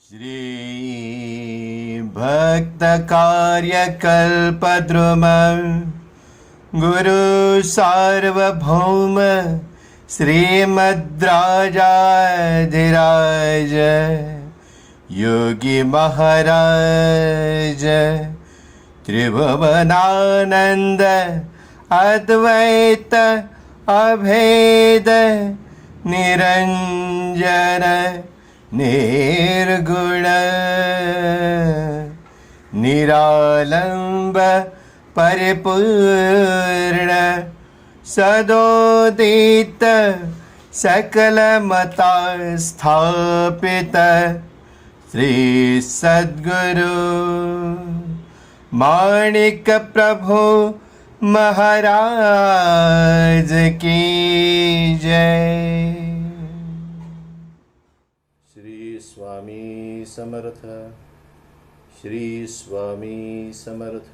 श्री भक्त कार्य कल्पद्रुम गुरु सार्वभौम श्रीमद्राजाधिराज योगी महाराज त्रिभुवनानंद अद्वैत अभेद निरंजन निर्गुण निरालंब परिपूर्ण सदोदित सकलमता स्थापित श्री सद्गुरु माणिक प्रभु महाराज की जय। श्री स्वामी समर्थ, श्री स्वामी समर्थ,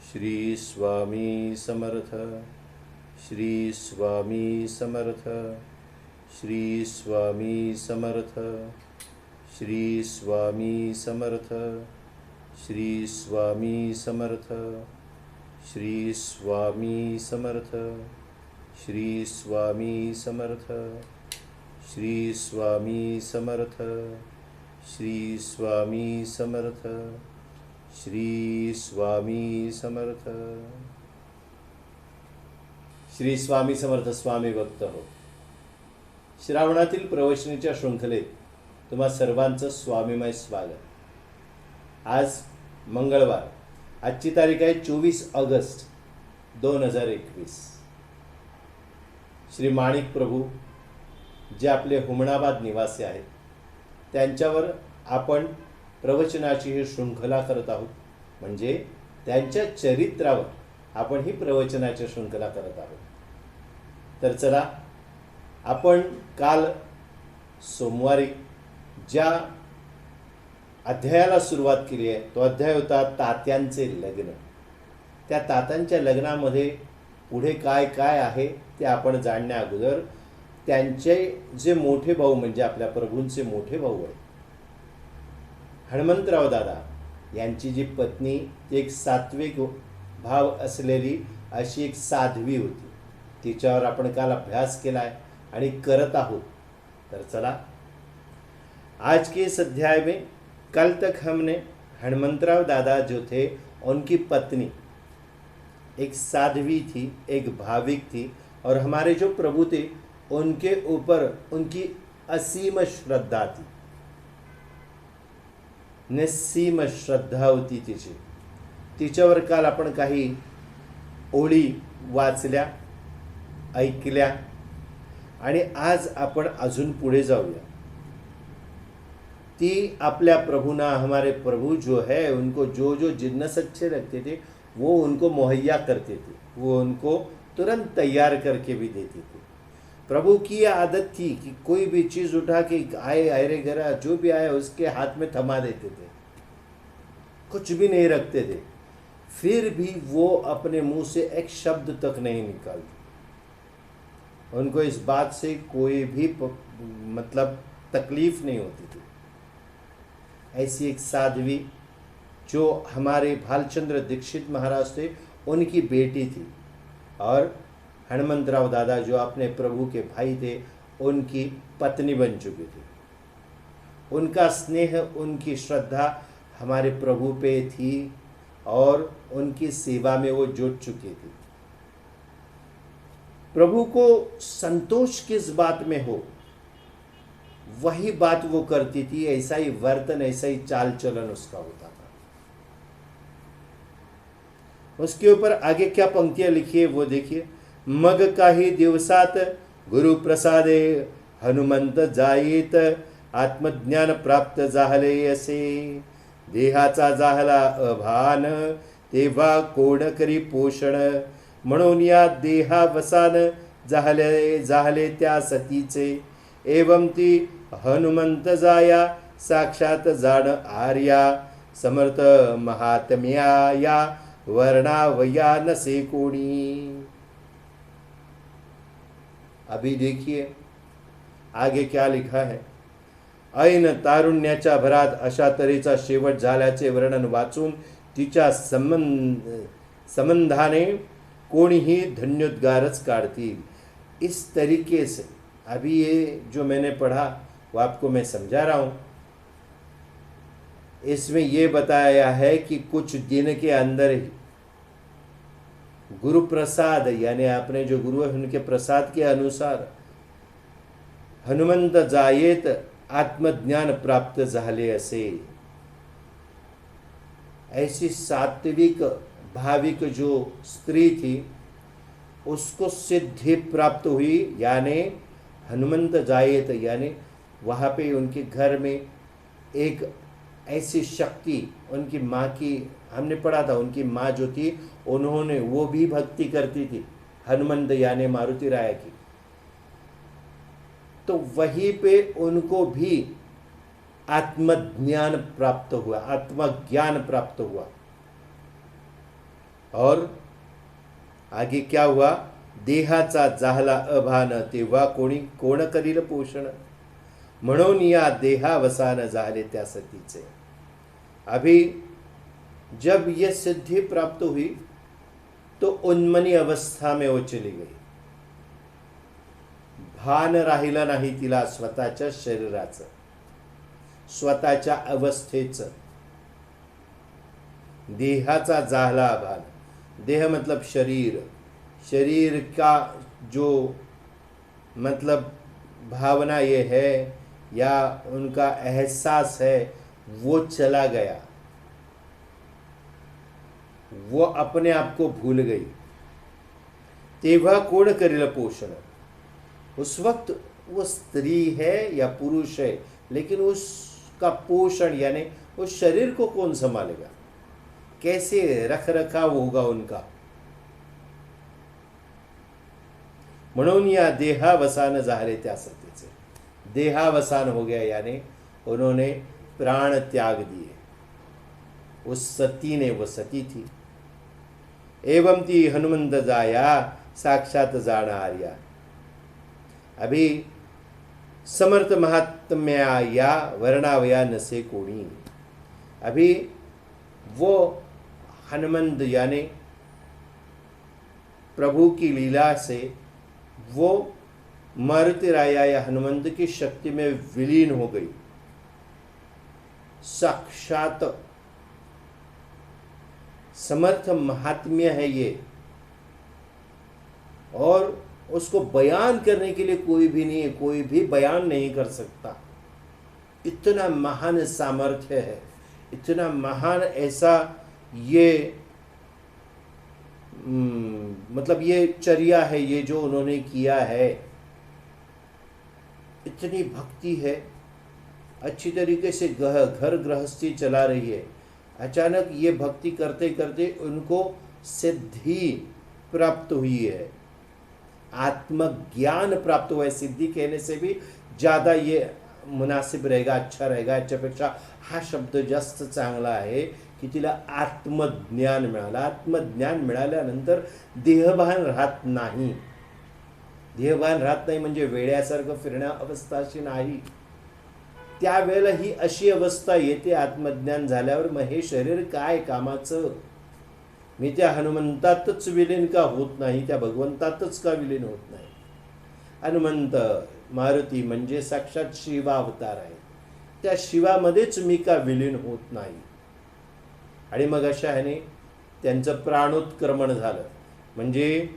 श्री स्वामी समर्थ, श्री स्वामी समर्थ, श्री स्वामी समर्थ, श्री स्वामी समर्थ, श्री स्वामी समर्थ, श्री स्वामी समर्थ, श्री स्वामी समर्थ, श्री स्वामी समर्थ, श्री स्वामी समर्थ, श्री स्वामी समर्थ। श्री स्वामी समर्थ स्वामी भक्त हो। श्रावणातील प्रवचनाच्या शृंखलेत तुम्हा सर्वांचं स्वामीमय स्वागत। आज मंगळवार, आजची तारीख आहे 24 ऑगस्ट 2021। श्री माणिक प्रभू जे आपले हुमणाबाद निवासी आहेत त्यांच्यावर आपण प्रवचनाची ही शृंखला करत आहोत, म्हणजे त्यांच्या चरित्रावर आपण ही प्रवचनाची शृंखला करत आहोत। तर चला, आपण काल सोमवारी ज्या अध्यायाला सुरुवात केली आहे तो अध्याय होता तात्यांचे लग्न। त्या तात्यांच्या लग्नामध्ये पुढे काय काय आहे ते आपण जाणण्या अगोदर त्यांचे जे मोठे भाऊ म्हणजे आपल्या प्रभूंचे मोठे भाऊ आहेत हनुमंतराव दादा यांची जी पत्नी एक सात्विक भाव असलेली अशी एक साध्वी होती, तिच्यावर आपण काल अभ्यास केला आहे आणि करत आहोत। तर चला, आज के इस अध्याय में कल तक हमने हनुमंतराव दादा जो थे उनकी पत्नी एक साध्वी थी, एक भाविक थी, और हमारे जो प्रभु थे उनके ऊपर उनकी असीम श्रद्धा थी, निस्सीम श्रद्धा होती तिची। तिच्यावर काल आपण काही ओळी वाचल्या, ऐकल्या, आणि आज आपण अजून पुढे जाऊया। ती अपने प्रभुना, हमारे प्रभु जो है उनको जो जो जिन्नस अच्छे लगते थे वो उनको मुहैया करते थे, वो उनको तुरंत तैयार करके भी देते थे। प्रभु की आदत थी कि कोई भी चीज़ उठा के आए अरे गरा जो भी आया उसके हाथ में थमा देते थे, कुछ भी नहीं रखते थे, फिर भी वो अपने मुंह से एक शब्द तक नहीं निकालते। उनको इस बात से कोई भी मतलब तकलीफ नहीं होती थी। ऐसी एक साध्वी जो हमारे भालचंद्र दीक्षित महाराज थे उनकी बेटी थी, और हनुमंतराव दादा जो अपने प्रभु के भाई थे उनकी पत्नी बन चुकी थी। उनका स्नेह, उनकी श्रद्धा हमारे प्रभु पे थी और उनकी सेवा में वो जुट चुकी थी। प्रभु को संतोष किस बात में हो वही बात वो करती थी, ऐसा ही वर्तन, ऐसा ही चाल चलन उसका होता था। उसके ऊपर आगे क्या पंक्तियां लिखी है वो देखिए। मग काही दिवसात गुरु प्रसादे हनुमंत जाईत, आत्मज्ञान प्राप्त झाले असे, देहाचा झाला अभान, तेव्हा कोण करी पोषण, म्हणून या देहावसान झाले त्या सतीचे, एवं ती हनुमंत जाया साक्षात जाण आर्या, समर्थ महात्म्या या वर्णावया नसे कोणी। अभी देखिए आगे क्या लिखा है। ऐन तारुण्याच्या भरात अशा तऱ्हेचा शेवट झाल्याचे वर्णन वाचून तिच्या संबंधाने कोणीही धन्योद्गारच काढतील। इस तरीके से अभी ये जो मैंने पढ़ा वो आपको मैं समझा रहा हूँ। इसमें ये बताया है कि कुछ दिन के अंदर ही गुरु प्रसाद यानी आपने जो गुरु है उनके प्रसाद के अनुसार हनुमंत जायेत आत्मज्ञान प्राप्त झाले असे। ऐसी सात्विक भाविक जो स्त्री थी उसको सिद्धि प्राप्त हुई, यानी हनुमंत जायेत यानी वहाँ पे उनके घर में एक ऐसी शक्ति, उनकी माँ की हमने पढ़ा था, उनकी माँ जो थी उन्होंने वो भी भक्ति करती थी हनुमंत यानी मारुति राय की। तो वहीं पे उनको भी आत्मज्ञान प्राप्त हुआ, आत्मज्ञान प्राप्त हुआ। और आगे क्या हुआ? देहाचा झाला अभान तेव्हा कोण करील पोषण, म्हणून या देहावसान झाले त्या सतीचे। अभी जब ये सिद्धि प्राप्त हुई तो उन्मनी अवस्था में वो चली गई, भान राहिलं नाही तिला स्वतःच्या शरीराचं, स्वतःच्या अवस्थेचं। देहाचा झाला भान, देह मतलब शरीर, शरीर का जो मतलब भावना ये है या उनका एहसास है वो चला गया, वो अपने आप को भूल गई। तेव्हा कोण करेल पोषण, उस वक्त वो स्त्री है या पुरुष है, लेकिन उसका पोषण यानी उस शरीर को कौन संभालेगा, कैसे रख रखाव होगा उनका। म्हणून या देहावसान झाले त्या सतीचे, देहावसान हो गया यानी उन्होंने प्राण त्याग दिए। उस सती ने, वो सती थी। एवं ती हनुमंत जाया साक्षात जाणार्या। अभी समर्थ महात्म्या या वर्णावया नसे कोणी। अभी वो हनुमंत यानी प्रभु की लीला से वो मारुति राया या हनुमंत की शक्ति में विलीन हो गई। साक्षात समर्थ महात्म्य है ये, और उसको बयान करने के लिए कोई भी नहीं है, कोई भी बयान नहीं कर सकता। इतना महान सामर्थ्य है, इतना महान ऐसा ये मतलब ये चर्या है, ये जो उन्होंने किया है, इतनी भक्ति है, अच्छी तरीके से घर गृहस्थी चला रही है। अचानक ये भक्ति करते करते उनको सिद्धि प्राप्त हुई है, आत्मज्ञान प्राप्त हुआ है। सिद्धि कहने से भी ज़्यादा ये मुनासिब रहेगा, अच्छा रहेगा। याच्यापेक्षा हा शब्द जास्त चांगला आहे की तिला आत्मज्ञान मिळालं। आत्मज्ञान मिळाल्यानंतर देहभान राहत नाही, देहभान राहत नाही म्हणजे वेड्यासारखं फिरण्या अवस्था अशी नाही। त्यावेळेला ही अशी अवस्था येते आत्मज्ञान झाल्यावर, मग हे शरीर काय कामाचं, मी त्या हनुमंतातच विलीन का होत नाही, त्या भगवंतातच का विलीन होत नाही। हनुमंत मारुती म्हणजे साक्षात शिवावतार आहे, त्या शिवामध्येच मी का विलीन होत नाही। आणि मग अशा ह्याने त्यांचं प्राणोत्क्रमण झालं, म्हणजे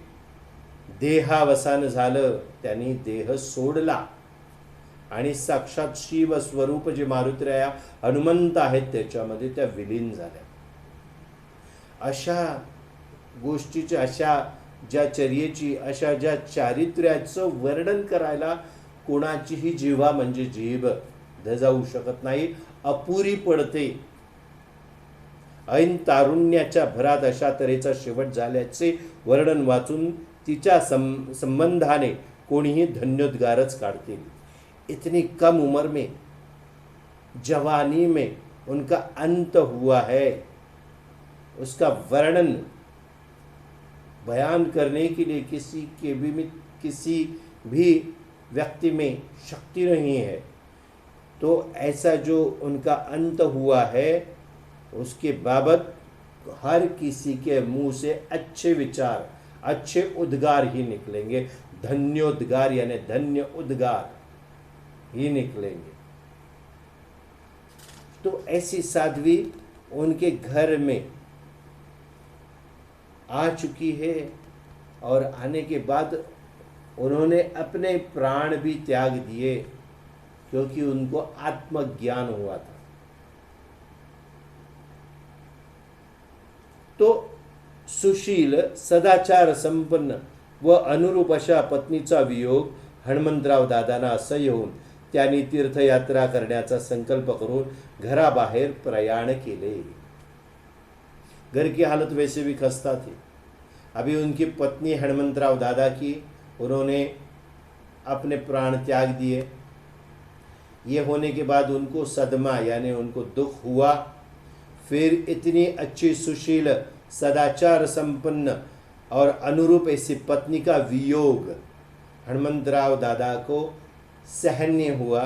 देहावसान झालं, त्यांनी देह सोडला आणि साक्षात शिव स्वरूप जे मारुतीराया हनुमंत आहेत त्याच्यामध्ये त्या विलीन झाल्या। अशा गोष्टीची, अशा ज्या चर्येची, अशा ज्या चारित्र्याचं वर्णन करायला कोणाचीही जिव्हा म्हणजे जीभ धजावू शकत नाही, अपुरी पडते। ऐन तारुण्याच्या भरात अशा तऱ्हेचा शेवट झाल्याचे वर्णन वाचून तिच्या संबंधाने कोणीही धन्योद्गारच काढतील। इतनी कम उम्र में, जवानी में उनका अंत हुआ है, उसका वर्णन बयान करने के लिए किसी भी व्यक्ति में शक्ति नहीं है। तो ऐसा जो उनका अंत हुआ है उसके बाबत हर किसी के मुंह से अच्छे विचार, अच्छे उद्गार ही निकलेंगे। धन्योद्गार यानी धन्य उद्गार ही निकलेंगे। तो ऐसी साध्वी उनके घर में आ चुकी है और आने के बाद उन्होंने अपने प्राण भी त्याग दिए क्योंकि उनको आत्मज्ञान हुआ था। तो सुशील, सदाचार संपन्न व अनुरूप अशा पत्नीचा वियोग हनुमंतराव दादांना असह्य होऊन त्यांनी तीर्थयात्रा करण्याचा संकल्प करून घराबाहेर प्रयाण केले। घर की हालत वैसे भी खस्ता थी। अभी उनकी पत्नी हनुमंतराव दादा की उन्होंने अपने प्राण त्याग दिए। ये होने के बाद उनको सदमा यानी उनको दुख हुआ। फिर इतनी अच्छी सुशील, सदाचार संपन्न और अनुरूप ऐसी पत्नी का वियोग हनुमंतराव दादा को सहन्य हुआ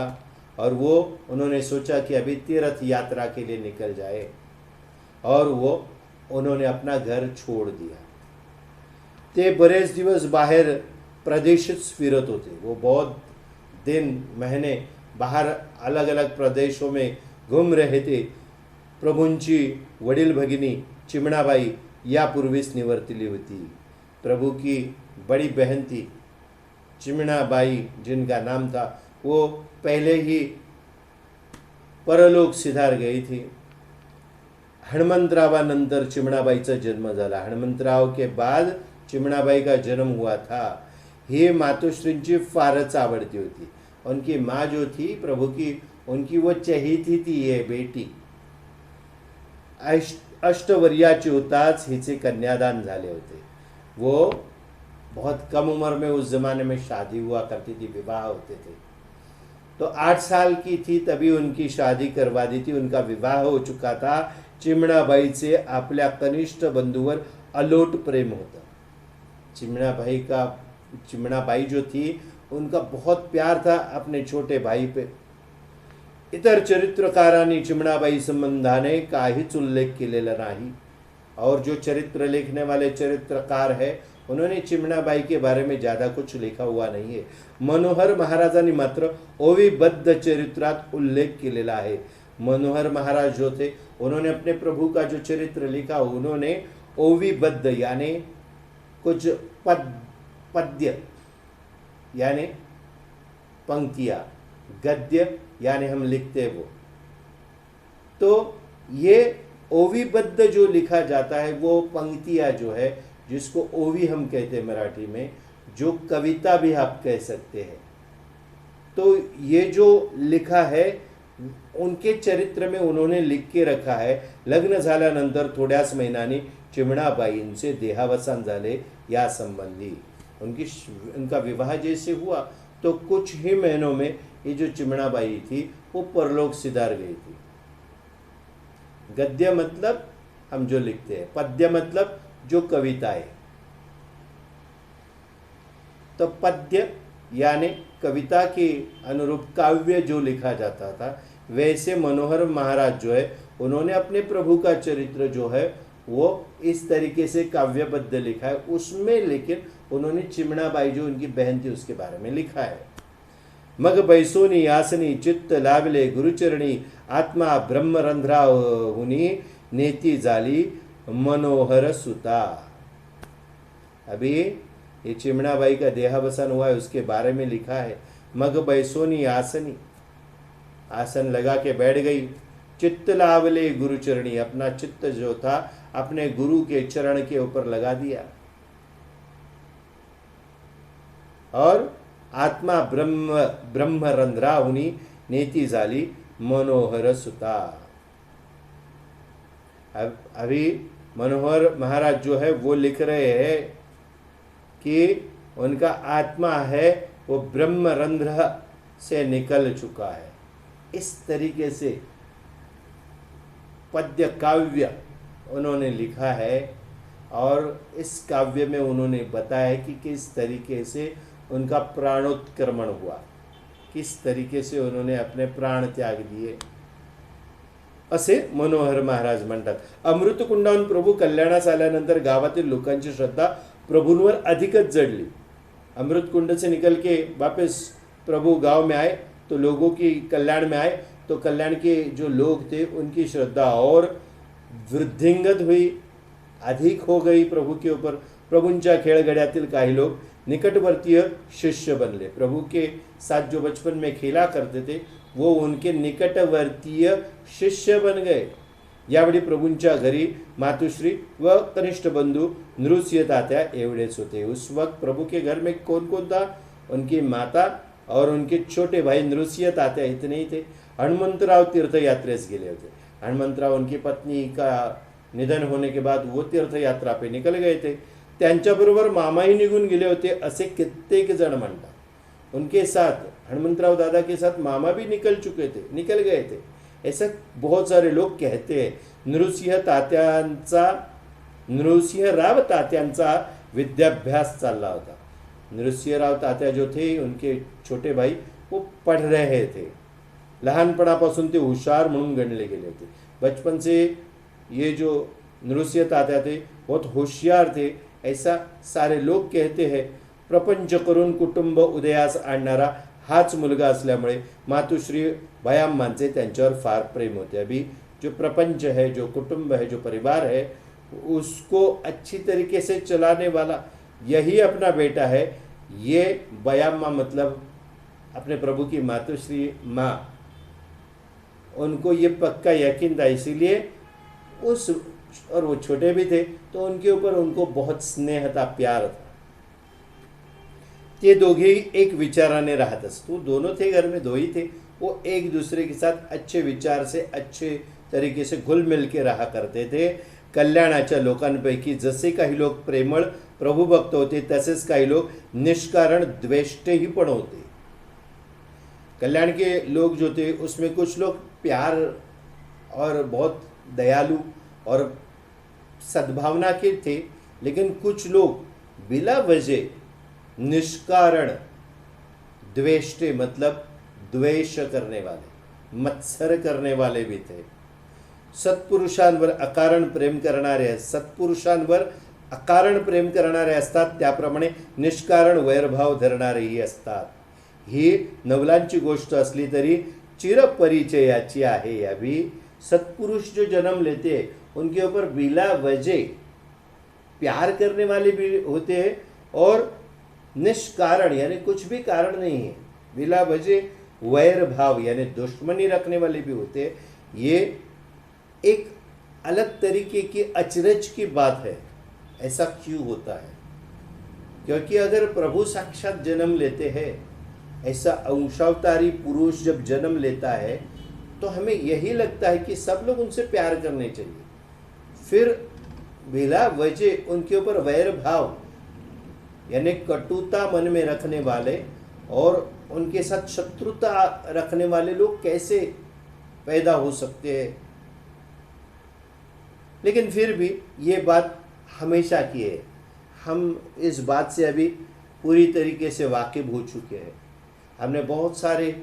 और वो उन्होंने सोचा कि अभी तीर्थ यात्रा के लिए निकल जाए और वो उन्होंने अपना घर छोड़ दिया। ते बरेच दिवस बाहेर प्रदेशित फिरत होते। वो बहुत दिन, महीने बाहर अलग अलग प्रदेशों में घूम रहे थे। प्रभूंची वडील भगिनी चिमणाबाई यापूर्वीच निवर्तली होती। प्रभु की बड़ी बहन थी चिमणाबाई जिनका नाम था, वो पहले ही परलोक सिधार गई थी। हनुमंतरावानंतर चिमणाबाईचा जन्म झाला। हनुमंतराव के बाद चिमणाबाई का जन्म हुआ था। ही मातोश्रींची फारच आवडती होती। उनकी माँ जो थी प्रभु की, उनकी वो चहेती थी ये बेटी। अष्टवर्याची होताच हिचे कन्यादान झाले होते। वो बहुत कम उम्र में, उस जमाने में शादी हुआ करती थी, विवाह होते थे। तो 8 साल की थी तभी उनकी शादी करवा दी थी। उनका विवाह हो चुका था। चिमणाबाईचे आपल्या कनिष्ठ बंधूवर अलोट प्रेम होता। चिमणाबाई जो थी उनका बहुत प्यार था अपने छोटे भाई पे। इतर चरित्रकारांनी चिमणाबाई संबंधाने काहीच उल्लेख केलेला नाही और जो चरित्र लिखने वाले चरित्रकार है उन्होंने चिमणाबाई के बारे में ज़्यादा कुछ लिखा हुआ नहीं है। मनोहर महाराजांनी मात्र ओवीबद्ध चरित्रात उल्लेख केलेला आहे। मनोहर महाराज जो थे उन्होंने अपने प्रभु का जो चरित्र लिखा उन्होंने ओवीबद्ध यानी कुछ पद्य यानी पंक्तियाँ, गद्य यानी हम लिखते वो। तो ये ओवीबद्ध जो लिखा जाता है वो पंक्तियाँ जो है, जिसको ओवी हम कहते हैं मराठी में, जो कविता भी आप कह सकते हैं। तो ये जो लिखा है उनके चरित्र में उन्होंने लिख के रखा है। लग्न झाल्यानंतर थोड्याच महिन्यांनी चिमणाबाईंचे देहावसान झाले। या संबंधी उनका विवाह जैसे हुआ तो कुछ ही महीनों में ये जो चिमणाबाई थी वो परलोक सिधार गई थी। गद्य मतलब हम जो लिखते हैं, पद्य मतलब जो कविताएं। तो पद्य यानी कविता के अनुरूप काव्य जो लिखा जाता था, वैसे मनोहर महाराज जो है उन्होंने अपने प्रभु का चरित्र जो है वो इस तरीके से काव्यबद्ध लिखा है। उसमें लेकिन उन्होंने चिमणाबाई जो उनकी बहन थी उसके बारे में लिखा है। मग बैसोनी आसनी चित्त लावले गुरुचरणी आत्मा ब्रह्मरंध्रा हुनी नेती झाली मनोहर सुता। अभी ये चिमणाबाई का देहावसान हुआ है उसके बारे में लिखा है। मग बैसोनी आसनी, आसन लगा के बैठ गई। चित्त लावले गुरुचरणी, अपना चित्त जो था अपने गुरु के चरण के ऊपर लगा दिया। और आत्मा ब्रह्मरंध्रा हुनी नेती झाली मनोहर सुता। अभी मनोहर महाराज जो है वो लिख रहे हैं कि उनका आत्मा है वो ब्रह्मरंध्र से निकल चुका है। इस तरीके से पद्य काव्य उन्होंने लिखा है और इस काव्य में उन्होंने बताया कि किस तरीके से उनका प्राणोत्क्रमण हुआ, किस तरीके से उन्होंने अपने प्राण त्याग दिए असे मनोहर महाराज म्हणतात. अमृतकुंडाहून प्रभू कल्याणास आल्यानंतर गावातील लोकांची श्रद्धा प्रभूंवर अधिकच जडली. अमृत कुंड से निकल के वापस प्रभु गांव में आए तो लोगों की कल्याण में आए, तो कल्याण के जो लोग थे उनकी श्रद्धा और वृद्धिंगत हुई, अधिक हो गई प्रभु के ऊपर. प्रभूंच्या खेळगड्यातील काही लोग निकटवर्तीय शिष्य बनले. प्रभु के साथ जो बचपन में खेला करते थे वो उनके निकटवर्तीय शिष्य बन गए. यावेळी प्रभूंच्या घरी मातुश्री व कनिष्ठ बंधू नृसिंह तात्या एवढेच होते. उस वक्त प्रभु के घर में कौन कौन था? उनकी माता और उनके छोटे भाई नृसिंह तात्या इतने ही थे. हनुमंतराव तीर्थयात्रेस गेले होते. हनुमंतराव उनकी पत्नी का निधन होने के बाद वो तीर्थ यात्रा पे निकल गए थे. त्यांच्याबरोबर मामाही निघून गेले होते असे कित्येक जण म्हणतात. उनके साथ हनुमंतराव दादा के साथ मामा भी निकल गए थे ऐसा बहुत सारे लोग कहते हैं. नृसिंहराव तात्यांचा विद्याभ्यास चालला होता. नृसिंहराव तात्या जो थे उनके छोटे भाई वो पढ़ रहे थे. लहानपणापासून ते हुशार म्हणून गणले गेले होते. बचपन से ये जो नृसिंह तात्या थे बहुत होशियार थे ऐसा सारे लोग कहते हैं. प्रपंच करून कुटुंब उदयास आणणारा हाच मुलगा असल्यामुळे मातुश्री भयाम्मांचे त्यांच्यावर फार प्रेम होते. अभी जो प्रपंच है, जो कुटुंब है, जो परिवार है, उसको अच्छी तरीके से चलाने वाला यही अपना बेटा है. ये भयाम्मा मतलब अपने प्रभु की मातुश्री माँ, उनको ये पक्का यकीन था. इसीलिए और वो छोटे भी थे तो उनके ऊपर उनको बहुत स्नेह था, प्यार था. ये दोघेही एक विचाराने राहत असतो. दोनों थे घर में, दो ही थे. वो एक दूसरे के साथ अच्छे विचार से अच्छे तरीके से घुल मिल के रहा करते थे. कल्याणाच्या लोकांपैकी जसे काही लोग प्रेमळ प्रभुभक्त होते तसेच काही लोग निष्कारण द्वेष्टेही पण होते. कल्याण के लोग जो थे उसमें कुछ लोग प्यार और बहुत दयालु और सद्भावना के थे, लेकिन कुछ लोग बिला वजह निष्कारण द्वेष्टे मतलब द्वेष करने वाले, मत्सर करने वाले भी थे. सत्पुरुषांवर अकारण प्रेम करणारे, सत्पुरुषांवर अकारण प्रेम करणारे असतात, त्याप्रमाणे निष्कारण वैरभाव धरणारेही असतात. ही नवलांची गोष्ट असली तरी चिरपरिचयाची आहे. अभी सत्पुरुष जो जन्म लेते हैं उनके ऊपर बिला वजह प्यार करने वाले भी होते हैं और निष्कारण यानी कुछ भी कारण नहीं है, बिला वजह वैर भाव यानी दुश्मनी रखने वाले भी होते हैं. ये एक अलग तरीके की अचरज की बात है. ऐसा क्यों होता है? क्योंकि अगर प्रभु साक्षात जन्म लेते हैं, ऐसा अंशावतारी पुरुष जब जन्म लेता है तो हमें यही लगता है कि सब लोग उनसे प्यार करने चाहिए. फिर बिला वजह उनके ऊपर वैर भाव यानी कटुता मन में रखने वाले और उनके साथ शत्रुता रखने वाले लोग कैसे पैदा हो सकते हैं? लेकिन फिर भी ये बात हमेशा की है. हम इस बात से अभी पूरी तरीके से वाकिफ हो चुके हैं. हमने बहुत सारे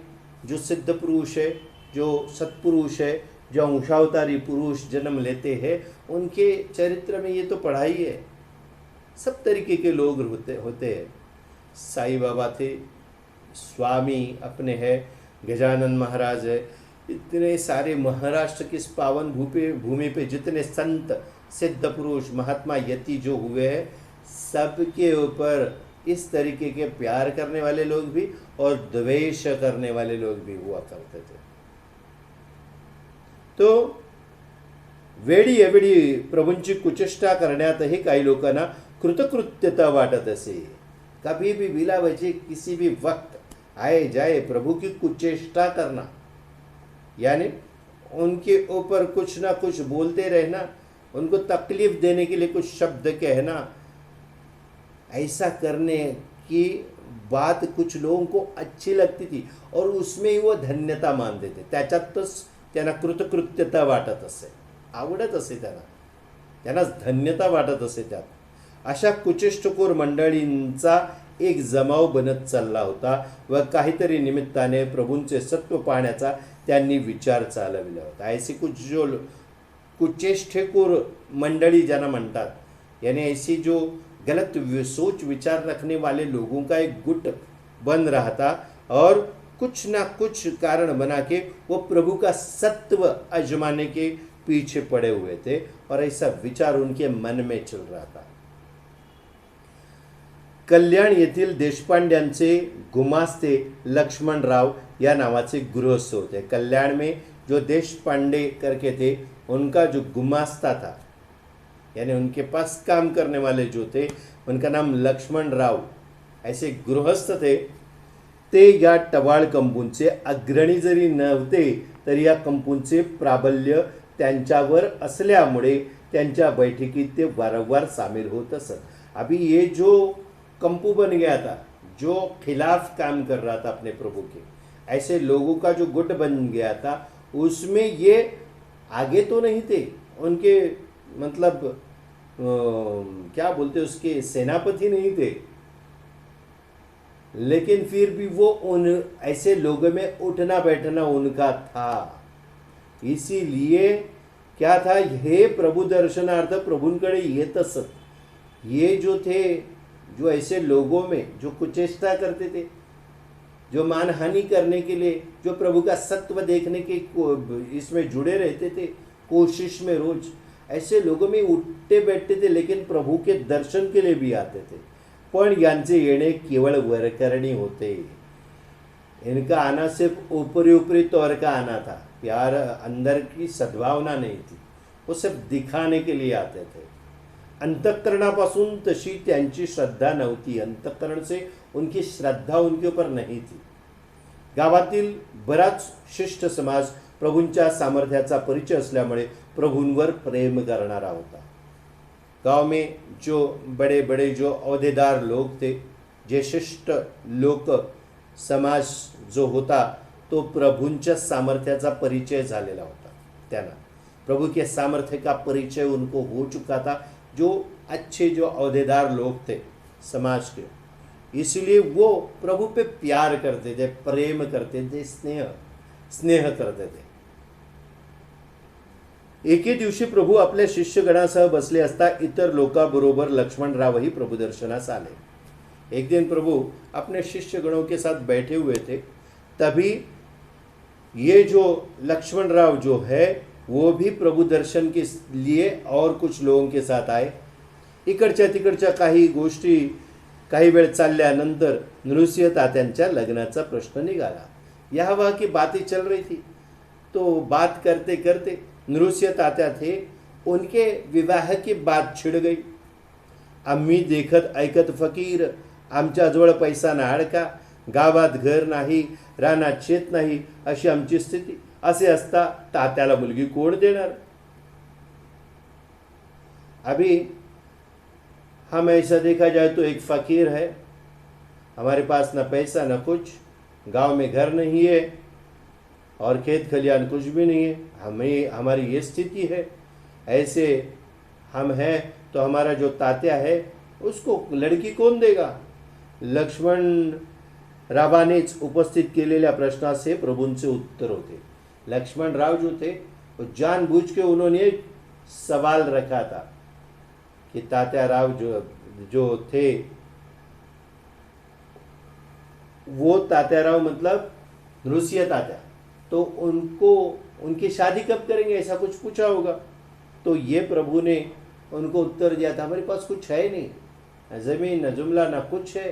जो सिद्ध पुरुष है, जो सत्पुरुष है, जो अंशावतारी पुरुष जन्म लेते हैं, उनके चरित्र में ये तो पढ़ा ही है. सब तरीके के लोग होते हैं. साईं बाबा थे, स्वामी अपने हैं, गजानन महाराज है. इतने सारे महाराष्ट्र की इस पावन भूमि पे जितने संत सिद्ध पुरुष महात्मा यति जो हुए हैं, सबके ऊपर इस तरीके के प्यार करने वाले लोग भी और द्वेष करने वाले लोग भी हुआ करते थे. तो वेडी एवढी प्रभूंची कुचेष्टा करण्यातही काही लोकांना कृतकृत्यता वाटत असे. कभी भी बिला वजह किसी भी वक्त आए जाए प्रभु की कुचेष्टा करना यानी उनके ऊपर कुछ ना कुछ बोलते रहना, उनको तकलीफ देने के लिए कुछ शब्द कहना, ऐसा करने की बात कुछ लोगों को अच्छी लगती थी और उसमें ही वो धन्यता मानते थे. त्याच्यातच त्यांना कृतकृत्यता वाटत असे, आवडत असे, त्यांना धन्यता वाटत असे. त्यात अशा कुचेष्टखोर मंडळींचा एक जमाव बनत चालला होता व काहीतरी निमित्ताने प्रभूंचे सत्व पाहण्याचा त्यांनी विचार चालविला होता. ऐसे कुचेष्टेखोर मंडली ज्यांना म्हणतात, यानी ऐसी जो गलत सोच विचार रखने वाले लोगों का एक गुट बन रहा था और कुछ ना कुछ कारण बना के वो प्रभु का सत्व आजमाने के पीछे पड़े हुए थे और ऐसा विचार उनके मन में चल रहा था. कल्याण येथील देशपांड्यांचे गुमास्ते लक्ष्मणराव या नावाचे गृहस्थ होते. कल्याण में जो देशपांडे करके थे, उनका जो गुमास्ता था, यानी उनके पास काम करने वाले जो थे, उनका नाम लक्ष्मणराव ऐसे गृहस्थ थे. ते या टवाळ कंपूंचे अग्रणी जरी नव्हते तरी या कंपूंचे प्राबल्य त्यांच्यावर असल्यामुळे त्यांच्या बैठकीत ते वारंवार सामील होत असत. अभी ये जो कंपू बन गया था, जो खिलाफ काम कर रहा था अपने प्रभु के, ऐसे लोगों का जो गुट बन गया था, उसमें ये आगे तो नहीं थे, उनके मतलब क्या बोलते उसके सेनापति नहीं थे, लेकिन फिर भी वो उन ऐसे लोगों में उठना बैठना उनका था. इसीलिए क्या था, हे प्रभु दर्शनार्थ प्रभूंकडे येत असत. ये जो थे, जो ऐसे लोगों में जो कुचेष्टा करते थे, जो मानहानि करने के लिए, जो प्रभु का सत्व देखने के इसमें जुड़े रहते थे कोशिश में रोज, ऐसे लोगों में उठते बैठते थे, लेकिन प्रभु के दर्शन के लिए भी आते थे. पण यांचे येणे केवळ वरकरणी होते. इनका आना सिर्फ ऊपरी ऊपरी तौर का आना था, प्यार अंदर की सद्भावना नहीं थी. वो सिर्फ दिखाने के लिए आते थे. अंतःकरणापासून तशी त्यांची श्रद्धा नव्हती. अंतःकरण से उनकी श्रद्धा उनके ऊपर नहीं थी. गावातील बराच शिष्ट समाज प्रभूंच्या सामर्थ्याचा परिचय असल्यामुळे प्रभूंवर प्रेम करणारा होता. गांव में जो बड़े बड़े जो अहदेदार लोग थे, जे शिष्ट लोक समाज जो होता, तो प्रभूंच्या सामर्थ्याचा परिचय झालेला होता. त्यांना प्रभु के सामर्थ्य का परिचय उनको हो चुका था. जो अच्छे जो अहदेदार लोग थे समाज के, इसलिए वो प्रभु पे प्यार करते थे, प्रेम करते थे, स्नेह करते थे. एके दिवशी प्रभू आपल्या शिष्यगणासह बसले असता इतर लोकांबरोबर लक्ष्मणरावही प्रभु दर्शनास आले. एक दिन प्रभु अपने शिष्यगणों के साथ बैठे हुए थे. तभी ये जो लक्ष्मणराव जो है वो भी प्रभु दर्शन के लिए और कुछ लोगों के साथ आए. इकडच्या तिकडच्या काही गोष्टी काही वेळ चालल्यानंतर नृसिंह तात्यांच्या लग्नाचा प्रश्न निघाला. यहाँ वहाँ की बातें चल रही थी. तो बात करते करते नृसिंह तात्या थे, उनके विवाह की बात छिड़ गई. आम्ही देखत ऐकत फकीर, आमच्याजवळ पैसा ना अडका, गावात घर नाही, रानात शेत नाही, अशी आमची स्थिती. असे असता तात्याला मुलगी कोण देणार. अभी हम ऐसा देखा जाए तो एक फकीर है, हमारे पास ना पैसा ना कुछ, गांव में घर नहीं है और खेत खलियान कुछ भी नहीं है. हमें हमारी ये स्थिति है. ऐसे हम हैं तो हमारा जो तात्या है उसको लड़की कौन देगा. लक्ष्मण रावानेच उपस्थित केलेल्या प्रश्नाचे प्रभूंचे उत्तर होते. लक्ष्मणराव जो थे वो जानबूझ के उन्होंने सवाल रखा था कि तात्या राव जो थे, वो तात्या राव मतलब नृसिंह तात्या, तो उनको उनकी शादी कब करेंगे, ऐसा कुछ पूछा होगा. तो ये प्रभु ने उनको उत्तर दिया था, हमारे पास कुछ है नहीं, न जमीन न जुमला न कुछ है,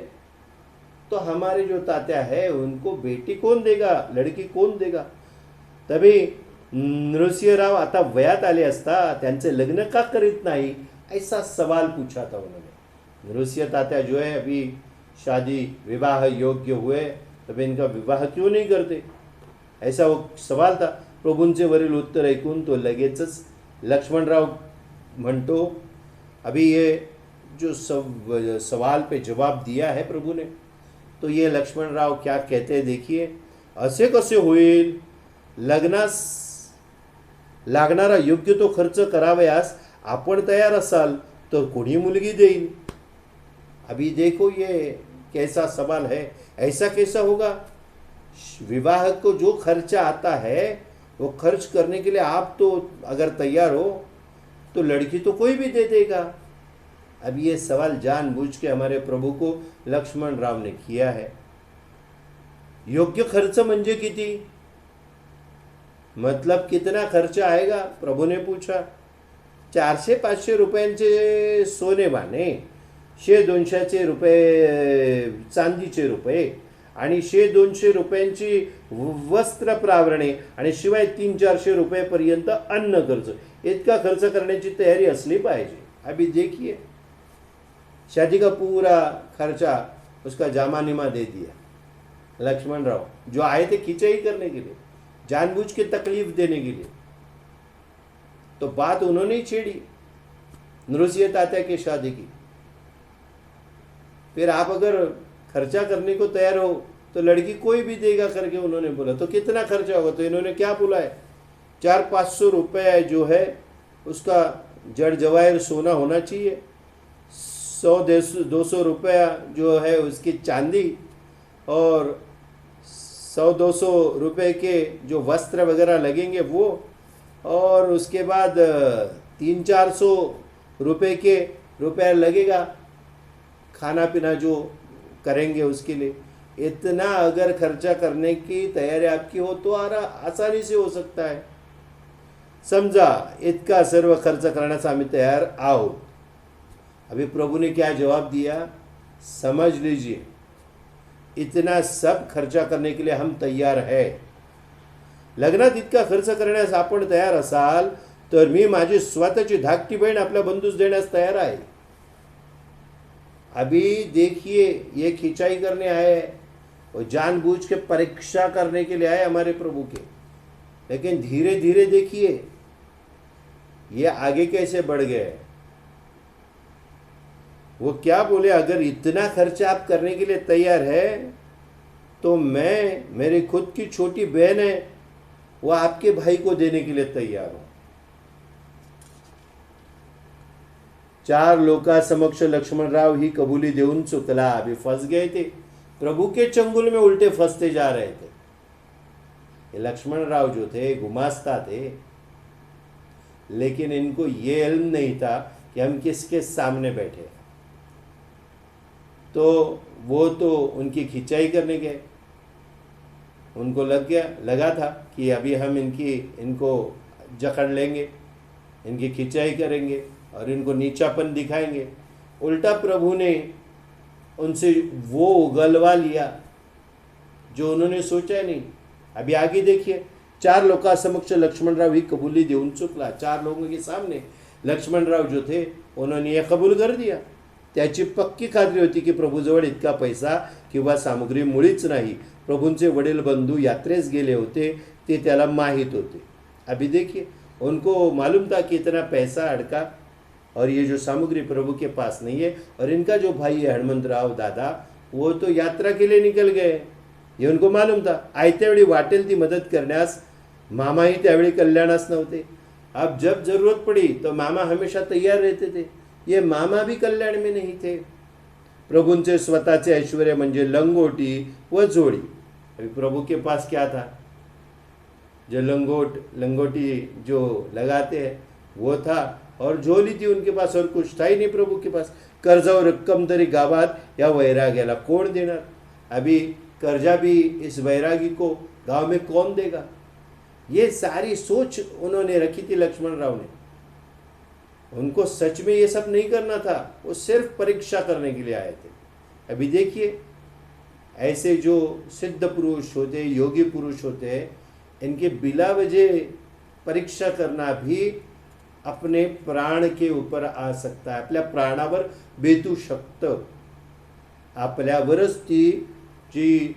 तो हमारे जो तात्या है उनको बेटी कौन देगा, लड़की कौन देगा. तभी नृसिंहराव आता वयात आले असता त्यांचे लग्न का करीत नाही, ऐसा सवाल पूछा था उन्होंने. नृसिंह तात्या जो है अभी शादी विवाह योग्य हुए, तभी इनका विवाह क्यों नहीं करते, ऐसा वो सवाल था. प्रभूंचे वरील उत्तर ऐकून तो लगेचच लक्ष्मणराव म्हणतो, अभी ये जो सवाल पे जवाब दिया है प्रभु ने, तो ये लक्ष्मणराव क्या कहते हैं देखिए. असे कसे होईल, लग्नास लागणारा योग्य तो खर्च करावयास आपण तयार असाल तर कोणी मुलगी देईल. अभी देखो ये कैसा सवाल है, ऐसा कैसा होगा? विवाह को जो खर्चा आता है वो खर्च करने के लिए आप तो अगर तैयार हो तो लड़की तो कोई भी दे देगा। अब ये सवाल जानबूझ के हमारे प्रभु को लक्ष्मण राव ने किया है। योग्य खर्च म्हणजे किती, मतलब कितना खर्चा आएगा? प्रभु ने पूछा। 400-500 रुपयांचे सोने वाने, 100-200 रुपये चांदीचे रुपये आणि 100-200 रुपयांची वस्त्र प्रावरणे आणि शिवाय 300-400 रुपयेपर्यंत अन्न खर्च, इतका खर्च करण्याची तयारी असली पाहिजे। अभी देखिए शादी का पूरा खर्चा उसका जामानिमा दे दिया लक्ष्मण राव, जो आए थे खिंचाई करने के लिए, जानबूझ के तकलीफ देने के लिए। तो बात उन्होंने ही छेड़ी नृसिंह तात्या की शादी की। फिर आप अगर खर्चा करने को तैयार हो तो लड़की कोई भी देगा करके उन्होंने बोला, तो कितना खर्चा होगा? तो इन्होंने क्या बोला है, 400-500 रुपये जो है उसका जड़ जवाहर सोना होना चाहिए, 100-200 रुपया जो है उसकी चांदी, और 100-200 रुपये के जो वस्त्र वगैरह लगेंगे वो, और उसके बाद 300-400 रुपये के रुपया लगेगा खाना पीना जो करेंगे उसके लिए। इतना अगर खर्चा करने की तैयारी आपकी हो तो आसानी से हो सकता है। समजा इतका सर्व खर्च करण्याचा आम्ही तैयार आहोत। अभी प्रभु ने क्या जवाब दिया समझ लीजिए, इतना सब खर्चा करने के लिए हम तैयार है। लग्नात इतका खर्च करण्यास आपण तयार असाल तर मी माझी स्वतःची धाकटी बहीण आपल्या बंधूस देण्यास तयार आहे। अभी देखिए ये खिंचाई करने आए हैं और जानबूझ के परीक्षा करने के लिए आए हमारे प्रभु के, लेकिन धीरे धीरे देखिए ये आगे कैसे बढ़ गए। वो क्या बोले, अगर इतना खर्चा आप करने के लिए तैयार है तो मैं, मेरी खुद की छोटी बहन है वो आपके भाई को देने के लिए तैयार हूं। 4 लोकांसमक्ष लक्ष्मणराव ही कबूली देऊन चुकला। अभी फंस गए थे, प्रभु के चंगुल में उल्टे फंसते जा रहे थे। ये लक्ष्मणराव जो थे गुमास्ता थे, लेकिन इनको ये इल्म नहीं था कि हम किसके सामने बैठे। तो वो तो उनकी खिंचाई करने गए, उनको लगा था कि अभी हम इनको जकड़ लेंगे, इनकी खिंचाई करेंगे और इनको नीचापन दिखाएंगे। उल्टा प्रभु ने उनसे वो उगलवा लिया जो उन्होंने सोचा नहीं। अभी आगे देखिए, 4 लोकांसमक्ष लक्ष्मणराव ही कबूली देऊन चुकला। 4 लोगों के सामने लक्ष्मणराव जो थे उन्होंने ये कबूल कर दिया। त्याची पक्की खात्री होती की प्रभूजवळ इतका पैसा किंवा सामग्री मुळीच नाही। प्रभूंचे वडील बंधू यात्रेस गेले होते, ते त्याला माहित होते। अभी देखिए, उनको मालूम था कि इतना पैसा अड़का और ये जो सामग्री प्रभु के पास नहीं है, और इनका जो भाई है हनुमंतराव दादा वो तो यात्रा के लिए निकल गए, ये उनको मालूम था। आयत्या वेळी वाटेल ती मदत करण्यास मामाही त्यावेळी कल्याणास नव्हते। अब जब जरूरत पड़ी तो मामा हमेशा तैयार रहते थे, ये मामा भी कल्याण में नहीं थे। प्रभुंचे स्वतःचे ऐश्वर्य म्हणजे लंगोटी व जोड़ी। अभी प्रभु के पास क्या था, जो लंगोटी जो लगाते हैं वो था, और झोली थी उनके पास, और कुछ था ही नहीं प्रभु के पास। कर्जावर रक्कम तरी गावात या वैराग्याला कोण देणार? अभी कर्जा भी इस वैरागी को गांव में कौन देगा? ये सारी सोच उन्होंने रखी थी लक्ष्मणराव ने। उनको सच में ये सब नहीं करना था, वो सिर्फ परीक्षा करने के लिए आए थे। अभी देखिए, ऐसे जो सिद्ध पुरुष होते, योगी पुरुष होते हैं, इनके बिला वजह परीक्षा करना भी अपने प्राण के ऊपर आ सकता है, आपल्या प्राणावर बेतू शकतं। आपल्यावरच ती जी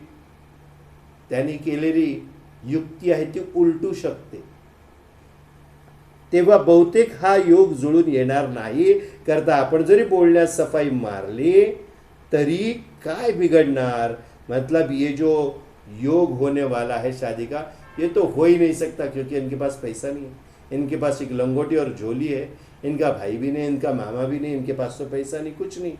त्यांनी केलेली युक्ती आहे ती उलटू शकते। तेव्हा बहुतेक हा योग जुळून येणार नाही करता आपण जरी बोलण्यास सफाई मारली तरी काय बिगड़णार? मतलब ये जो योग होने वाला है शादी का, ये तो हो ही नहीं सकता, क्योंकि इनके पास पैसा नहीं है। इनके पास एक लंगोटी और झोली है, इनका भाई भी नहीं, इनका मामा भी नहीं, इनके पास तो पैसा नहीं, कुछ नहीं।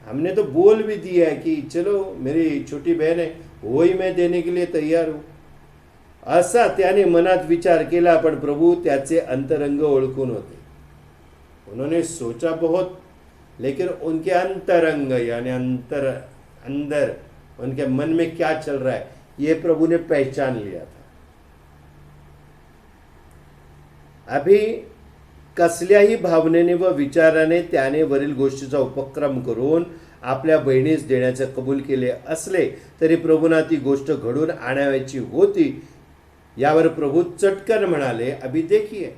हमने तो बोल भी दिया है कि चलो मेरी छोटी बहन है, वही मैं देने के लिए तयार हूं. असा त्याने मनात विचार केला, पण प्रभू त्याचे अंतरंग ओळखून होते. उन्होंने सोचा बहुत, लेकिन उनके अंतरंग यानी अंदर उनके मन में क्या चल रहा है ये प्रभु ने पहचान लिया था. अभी कसल्याही भावनेने व विचाराने त्याने वरील गोष्टीचा उपक्रम करून आपल्या बहिणीस देण्याचे कबूल केले असले तरी प्रभूंना ती गोष्ट घडून आणायची होती. यावर प्रभु चटकन म्हणाले, अभी देखिए,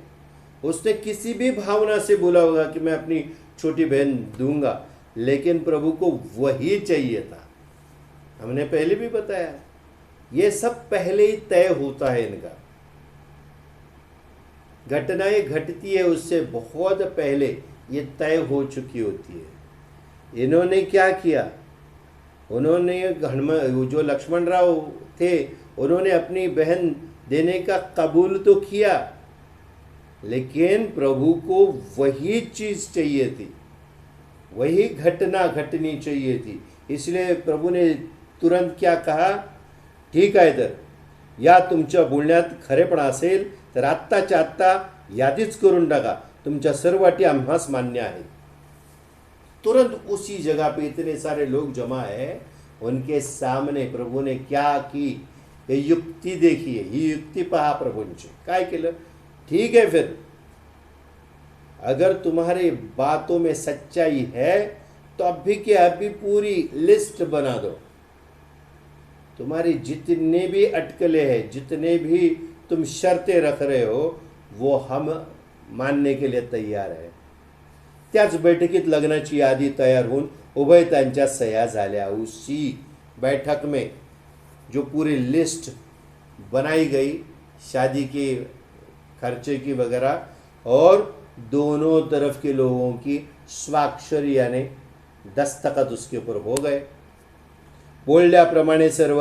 उसने किसी भी भावना से बोला होगा कि मैं अपनी छोटी बहन दूंगा, लेकिन प्रभु को वही चाहिए था. हमने पहले भी बताया, ये सब पहले ही तय होता है. इनका घटनाएं घटती है उससे बहुत पहले ये तय हो चुकी होती है. इन्होंने क्या किया, उन्होंने जो लक्ष्मण राव थे उन्होंने अपनी बहन देने का कबूल तो किया, लेकिन प्रभु को वही चीज चाहिए थी, वही घटना घटनी चाहिए थी. इसलिए प्रभु ने तुरंत क्या कहा, ठीक आहे, तर या तुमच्या बोलण्यात खरेपणा असेल तर आत्ताच्या आत्ता यादीच करून टाका, तुमच्या सर्व अटी आम्हास मान्य आहेत. तुरंत उसी जगह पे इतने सारे लोग जमा है, उनके सामने प्रभु ने क्या की, ये युक्ति देखिए, ही युक्ति पहा प्रभूंची. काय केलं, ठीक है, फिर अगर तुम्हारी बातों में सच्चाई है तो अभी के अभी पूरी लिस्ट बना दो. तुम्हारी जितने भी अटकले हैं, जितने भी तुम शर्तें रख रहे हो, वो हम मानने के लिए तैयार है. त्याच बैठकीत लग्नाची यादी तयार होऊन उभय त्यांच्या सह्या झाल्या. उसी बैठक में जो पूरी लिस्ट बनाई गई शादी के खर्चे की वगैरह, और दोनों तरफ के लोगों की स्वाक्षर यानी दस्तखत उसके ऊपर हो गए. बोलल्याप्रमाणे सर्व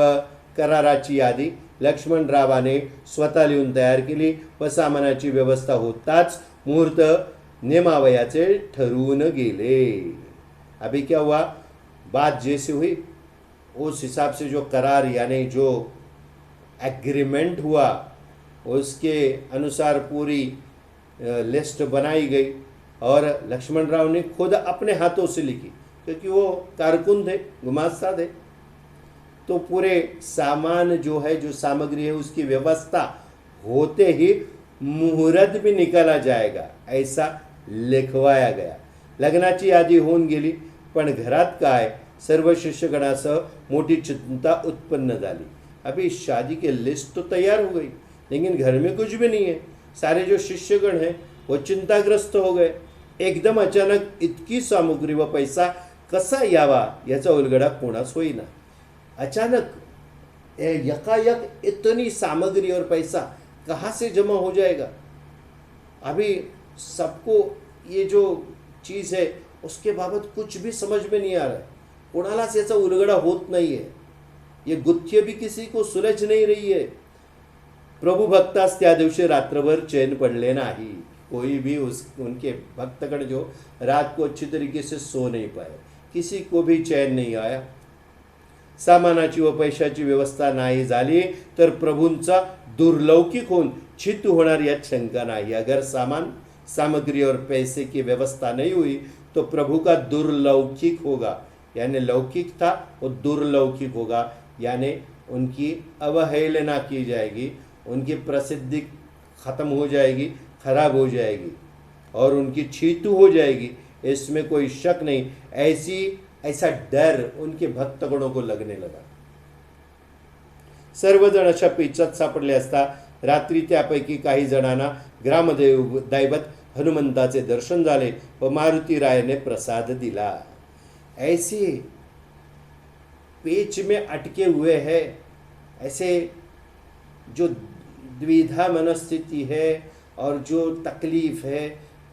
कराराची यादी लक्ष्मणरावाने स्वतः लिहून तयार केली व सामानाची व्यवस्था होताच मुहूर्त नेमावयाचे ठरवून गेले. अभी क्या हुआ, बात जैसे हुई उस हिसाब से जो करार यानी जो एग्रीमेंट हुआ उसके अनुसार पूरी लिस्ट बनाई गई और लक्ष्मण राव ने खुद अपने हाथों से लिखी, क्योंकि वो कारकुन थे, गुमास्ता थे. तो पूरे सामान जो है, जो सामग्री है, उसकी व्यवस्था होते ही मुहूर्त भी निकाला जाएगा ऐसा लिखवाया गया. लग्नाची यादी होऊन गेली, पण घरात काय, सर्व शिष्यगणासह मोठी चिंता उत्पन्न झाली. अभी शादी के लिस्ट तो तैयार हो गई, लेकिन घर में कुछ भी नहीं है. सारे जो शिष्यगण हैं वो चिंताग्रस्त हो गए. एकदम अचानक इतकी सामग्री व पैसा कसा यावा याचा उलगडा कोणाच होईना. अचानक यकायक इतनी सामग्री और पैसा कहाँ से जमा हो जाएगा. अभी सबको ये जो चीज़ है उसके बाबत कुछ भी समझ में नहीं आ रहा है. कोणालाच याचा उलगडा होत नाही है. ये गुत्थी भी किसी को सुलझ नहीं रही है. प्रभु भक्तास त्या दिवशी रात्रभर चैन पडले नाही. कोई भी उनके भक्तगण जो रात को अच्छी तरीके से सो नहीं पाए, किसी को भी चैन नहीं आया. सामानाची व पैशाची व्यवस्था नाही झाली तर प्रभूंचा दुर्लौकिक होऊन चित्त होणार यात शंका नाही. अगर सामग्री और पैसे की व्यवस्था नहीं हुई तो प्रभु का दुर्लौकिक होगा, यानी लौकिक था वो दुर्लौकिक होगा, यानी उनकी अवहेलना की जाएगी, उनकी प्रसिद्धि खत्म हो जाएगी, खराब हो जाएगी और उनकी छीतू हो जाएगी. इसमें कोई शक नहीं. ऐसा डर उनके भक्तगणों को लगने लगा. सर्वजण अशा पेचात सापडले असता रात्री त्यापैकी काही जणांना दैवत हनुमंताचे दर्शन झाले व मारुती रायाने प्रसाद दिला. ऐसे पेच में अटके हुए हैं, ऐसे जो द्विधा मनस्थिति है और जो तकलीफ है,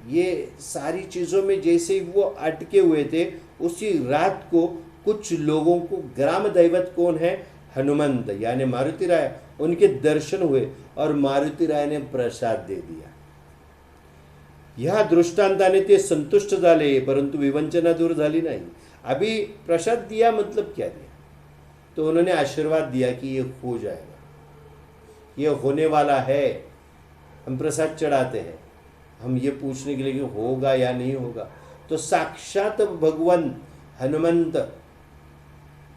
ये सारी चीज़ों में जैसे वो अटके हुए थे, उसी रात को कुछ लोगों को ग्राम दैवत कौन है, हनुमंत यानी मारुति राय, उनके दर्शन हुए और मारुति राय ने प्रसाद दे दिया. ह्या दृष्टांताने ते संतुष्ट झाले, परंतु विवंचना दूर झाली नाही. अभी प्रसाद दिया मतलब क्या दिया? तो उन्होंने आशीर्वाद दिया कि ये हो जाएगा, ये होने वाला है। हम प्रसाद चढ़ाते हैं, हम ये पूछने के लिए कि होगा या नहीं होगा। तो साक्षात भगवान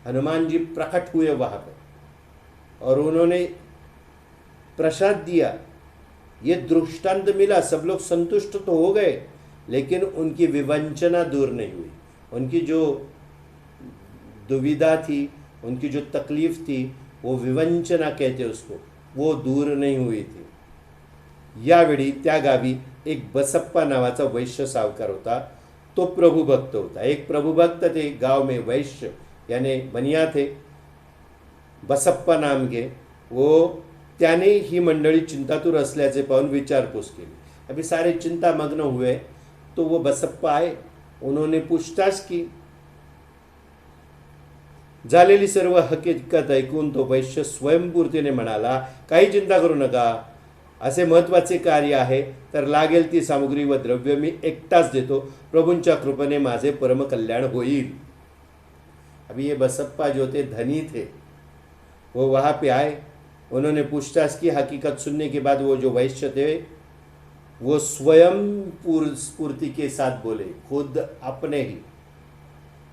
हनुमान जी प्रकट हुए वहां पर और उन्होंने प्रसाद दिया। ये दृष्टांत मिला, सब लोग संतुष्ट तो हो गए, लेकिन उनकी विवंचना दूर नहीं हुई। उनकी जो दुविधा थी, उनकी जो तकलीफ थी, वो विवंचना कहते उसको, वो दूर नहीं हुई थी। यावेळी त्या गावी एक बसप्पा नावाचा वैश्य सावकार होता। तो प्रभु भक्त होता। एक प्रभु भक्त थे, गांव में वैश्य यानी बनिया थे, बसप्पा नाम के। वो त्याने ही मंडळी चिंतातूर असल्याचे पाहून विचारपूस केली। अभी सारे चिंता मग्न हुए तो वो बसप्पा आए, उन्होंने पूछताछ की। झालेली सर्व हकीकत ऐकून तो वैश्य स्वयंपूर्तीने म्हणाला, काही चिंता करू नका, असे महत्त्वाचे कार्य आहे तर लागेल ती सामग्री व द्रव्य मी एकटाच देतो, प्रभूंच्या कृपेने माझे परम कल्याण होईल। अभी ये बसप्पा जो थे धनी थे, वो वहाँ पे आए, उन्होंने पूछताछ की। हकीकत सुनने के बाद वो जो वैश्य थे वो स्वयं स्फूर्ति के साथ बोले, खुद अपने ही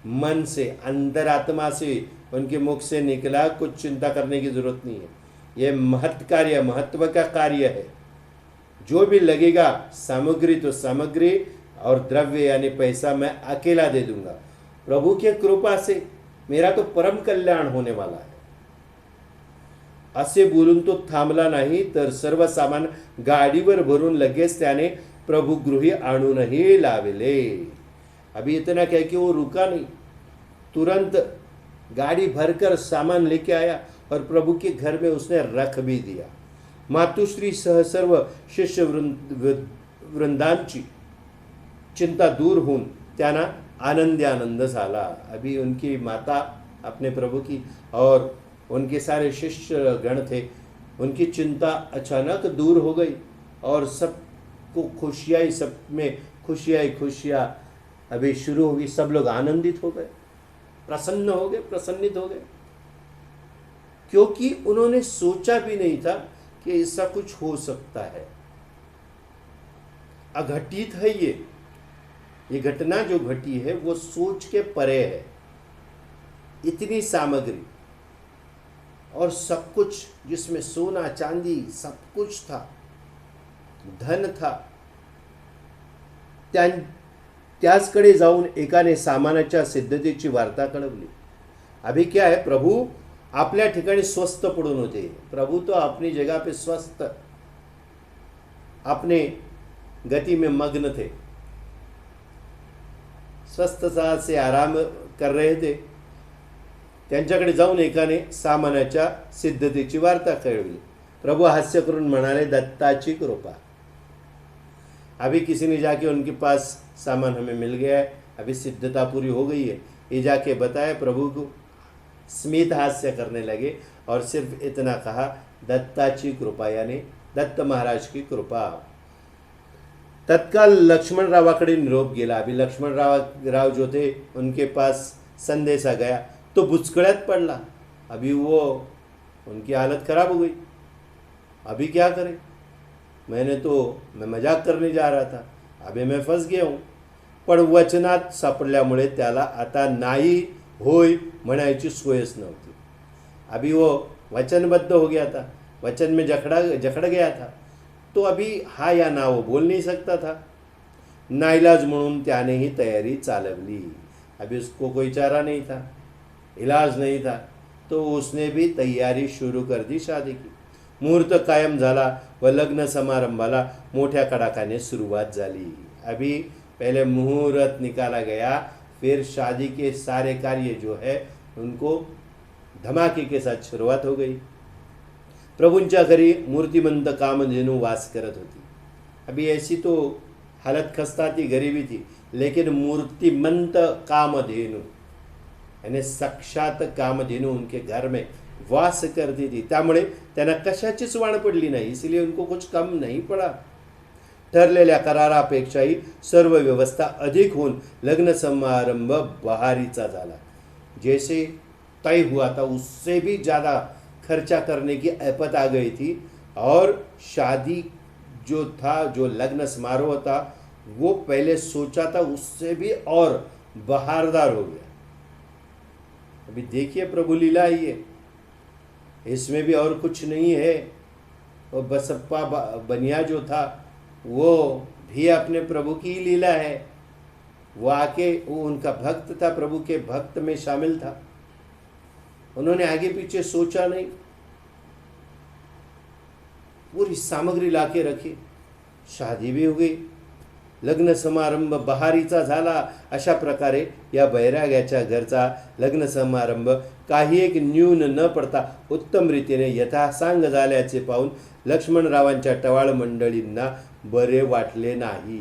मन से, अंतरात्मा से उनके मुख से निकला, कुछ चिंता करने की जरूरत नहीं है, ये महत्व का कार्य है। जो भी लगेगा सामग्री तो सामग्री और द्रव्य यानी पैसा मैं अकेला दे दूंगा, प्रभु के कृपा से मेरा तो परम कल्याण होने वाला है। असे बोलून तो थांबला नाही, तर सर्व सामान गाडीवर भरून लगेच त्याने प्रभुगृही आणूनही लावले। अभी इतना क्या कि वो रुका नहीं, तुरंत गाड़ी भरकर सामान लेके आया और प्रभु के घर में उसने रख भी दिया। मातुश्री सह सर्व शिष्य वृंदांची चिंता दूर होऊन त्यांना आनंद झाला। अभी उनकी माता अपने प्रभु की और उनके सारे शिष्य गण थे, उनकी चिंता अचानक दूर हो गई और सबको खुशियाँ, सब में खुशियाँ अभी शुरू होगी। सब लोग आनंदित हो गए, प्रसन्न हो गए, प्रसन्नित हो गए, क्योंकि उन्होंने सोचा भी नहीं था कि ऐसा कुछ हो सकता है। अघटित है ये घटना जो घटी है वो सोच के परे है। इतनी सामग्री और सब कुछ, जिसमें सोना चांदी सब कुछ था, धन था, त्याचकडे जाऊन एकाने सामानाच्या सिद्धतेची वार्ता कळवली। अभी क्या है, प्रभु आपल्या ठिकाणी स्वस्थ पडून होते। प्रभु तो अपनी जगह पे स्वस्थ, अपने गति में मग्न थे, स्वस्थता से आराम कर रहे थे। त्यांच्याकडे जाऊन एकाने सामानाच्या सिद्धतेची वार्ता कळवली। प्रभु हास्य करून म्हणाले, दत्ताची कृपा। अभी किसी ने जाके उनके पास सामान हमें मिल गया है, अभी सिद्धता पूरी हो गई है, ये जाके बताया। प्रभु को स्मित हास्य करने लगे और सिर्फ इतना कहा, दत्ताची कृपा, यानी दत्त महाराज की कृपा। तत्काल लक्ष्मणरावाकडे निरोप गेला। अभी लक्ष्मणराव जो थे उनके पास संदेशा गया तो बुचकड़्यात पड़ला। अभी वो उनकी हालत खराब हो गई, अभी क्या करें, मैं मजाक करने जा रहा था, अभी मैं फंस गया हूँ। पण वचनात सापडल्यामुळे त्याला आता नाही होय म्हणायची सोयच नव्हती। अभी वो वचनबद्ध हो गया था, वचन में जकड़ गया था, तो अभी हा या ना वो बोल नहीं सकता था। नाइलाज म्हणून त्याने ही तैयारी चालवली। अभी उसको कोई चारा नहीं था, इलाज नहीं था, तो उसने भी तैयारी शुरू कर दी शादी की। मुहूर्त कायम झाला व लग्न समारंभाला मोठ्या कडाकाने सुरुवात झाली। अभी पहले मुहूर्त निकाला गया, फिर शादी के सारे कार्य जो है उनको धमाके के साथ शुरुआत हो गई। प्रभूंच्या घरी मूर्तिमंत कामधेनु वास करत होती। अभी ऐसी तो हालत खस्ता थी, गरीबी थी, लेकिन मूर्तिमंत कामधेनु यानी साक्षात कामधेनु उनके घर में वास करती थी। त्यामुळे त्यांना कशाचीच वाण पडली नाही, इसलिए उनको कुछ कम नहीं पड़ा। ठरलेल्या करारापेक्षाही सर्व व्यवस्था अधिक होऊन लग्न समारंभ बहारीचा झाला। जैसे तय हुआ था उससे भी ज़्यादा खर्चा करने की आफत आ गई थी और शादी जो था, जो लग्न समारोह था, वो पहले सोचा था उससे भी और बहारदार हो गया। अभी देखिए प्रभु लीला ये, इसमें भी और कुछ नहीं है। और बसप्पा बनिया जो था वो भी अपने प्रभु की ही लीला है। वो आके, वो उनका भक्त था, प्रभु के भक्त में शामिल था। उन्होंने आगे पीछे सोचा नहीं, पूरी सामग्री लाके रखी, शादी भी हो गई, लग्न समारंभ बहारीचा झाला। अशा प्रकारे या बैराग्याच्या घरचा लग्न समारंभ काही एक न्यून न पडता उत्तम रीतीने यथासांग झाल्याचे पाहून लक्ष्मणरावांच्या टवाळ मंडळींना बरे वाटले नहीं।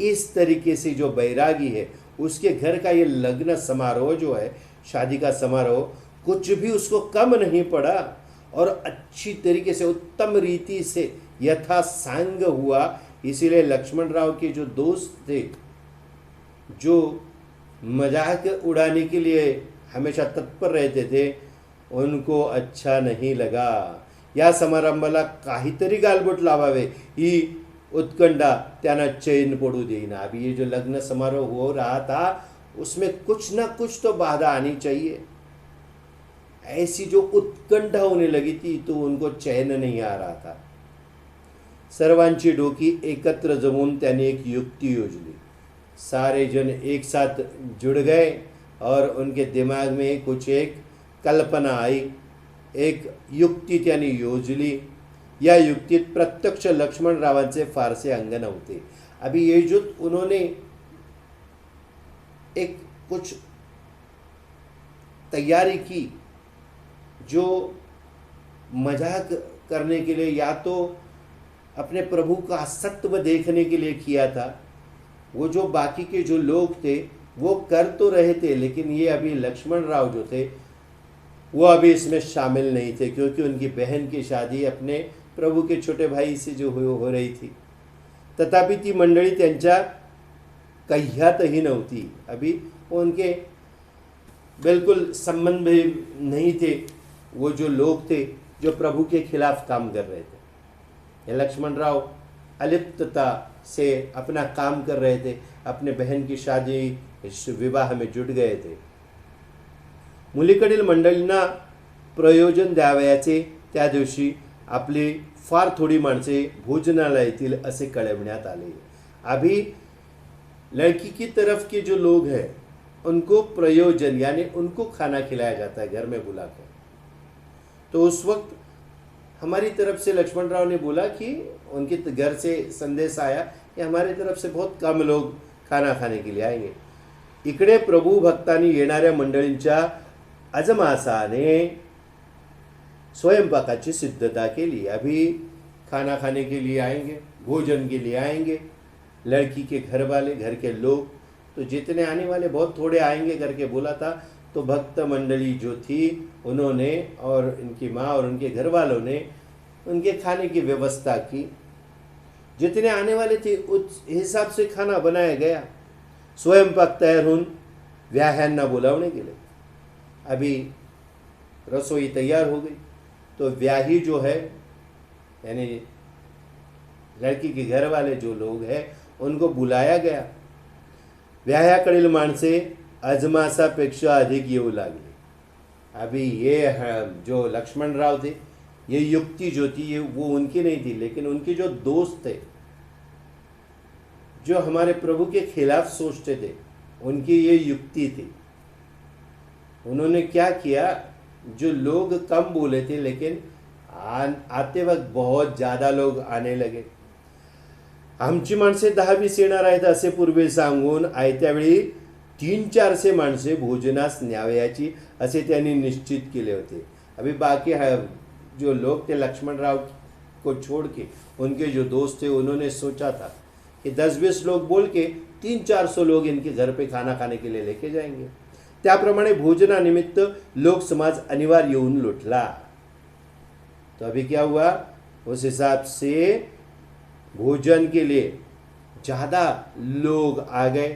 इस तरीके से जो बैरागी है उसके घर का ये लग्न समारोह जो है, शादी का समारोह, कुछ भी उसको कम नहीं पड़ा और अच्छी तरीके से उत्तम रीति से यथासांग हुआ। इसीलिए लक्ष्मण राव के जो दोस्त थे, जो मजाक उड़ाने के लिए हमेशा तत्पर रहते थे, उनको अच्छा नहीं लगा। या समारंभाला काहीतरी गालबोट लावावे ही उत्कंठा त्यांना चैन पडू देना। अभी ये जो लग्न समारोह हो रहा था उसमें कुछ ना कुछ तो बाधा आनी चाहिए। ऐसी जो उत्कंठा होने लगी थी तो उनको चैन नहीं आ रहा था। सर्वांची डोकी एकत्र जमून त्यांनी एक युक्ति योजली। सारे जन एक साथ जुड़ गए और उनके दिमाग में कुछ एक कल्पना आई, एक युक्ति त्यांनी योजली। या युक्तीत प्रत्यक्ष लक्ष्मण रावांचे फारसे अंग नव्हते। अभी ये जो उन्होंने एक कुछ तैयारी की, जो मजाक करने के लिए या तो अपने प्रभु का सत्व देखने के लिए किया था। वो जो बाकी के जो लोग थे वो कर तो रहे थे, लेकिन ये अभी लक्ष्मण राव जो थे वो अभी इसमें शामिल नहीं थे, क्योंकि उनकी बहन की शादी अपने प्रभु के छोटे भाई से जो हो रही थी। तथापि ती मंडळी त्यांच्या कह्यातही नव्हती। अभी उनके बिल्कुल संबंध भी नहीं थे वो जो लोग थे जो प्रभु के खिलाफ काम कर रहे थे। ये लक्ष्मण राव अलिप्तता से अपना काम कर रहे थे, अपने बहन की शादी विवाह में जुट गए थे। मुलीकडील मंडळींना प्रयोजन द्यावयाचे त्या दिवशी आपली फार थोड़ी माणसे भोजनालयातील असे कळवण्यात आले। अभी लड़की की तरफ के जो लोग हैं उनको प्रयोजन यानी उनको खाना खिलाया जाता है घर में बुलाकर। तो उस वक्त हमारी तरफ से लक्ष्मण राव ने बोला कि उनके घर से संदेश आया कि हमारी तरफ से बहुत कम लोग खाना खाने के लिए आएंगे। इकडे प्रभु भक्तांनी येणाऱ्या मंडळींच्या अजमासाने स्वयंपाकाची सिद्धता केली। अभी खाना खाने के लिए आएंगे, भोजन के लिए आएंगे लड़की के घर वाले, घर के लोग। तो जितने आने वाले बहुत थोड़े आएंगे करके बोला था। तो भक्त मंडली जो थी उन्होंने और इनकी माँ और उनके घर वालों ने उनके खाने की व्यवस्था की। जितने आने वाले थे उस हिसाब से खाना बनाया गया। स्वयंपाक तैयार होऊन व्याह्यांना बुलावने गेले। अभी रसोई तैयार हो गई तो व्याही जो है यानी लड़की के घर वाले जो लोग हैं उनको बुलाया गया। व्याह्याकडील माणसे अजमासापेक्षा अधिक येऊ लागली। अभी ये जो लक्ष्मण राव थे, ये युक्ति जो थी ये वो उनकी नहीं थी, लेकिन उनके जो दोस्त थे जो हमारे प्रभु के खिलाफ सोचते थे, उनकी ये युक्ति थी। उन्होंने क्या किया, जो लोग कम बोले थे लेकिन आते वक्त बहुत ज़्यादा लोग आने लगे। आमची माणसे 10-20 येणार आहेत असे पूर्वी सांगून आयत्या वेळी 300-400 माणसे भोजनास न्यावयाची असे त्यांनी निश्चित केले होते। अभी बाकी जो लोग थे लक्ष्मण राव को छोड़ के उनके जो दोस्त थे उन्होंने सोचा था कि 10-20 लोग बोल के 300-400 लोग इनके घर पे खाना खाने के लिए लेके जाएंगे। त्याप्रमाणे भोजनानिमित्त लोक समाज अनिवार्य येऊन लुटला। तो अभी क्या हुआ, उस हिसाब से भोजन के लिए ज़्यादा लोक आ गए.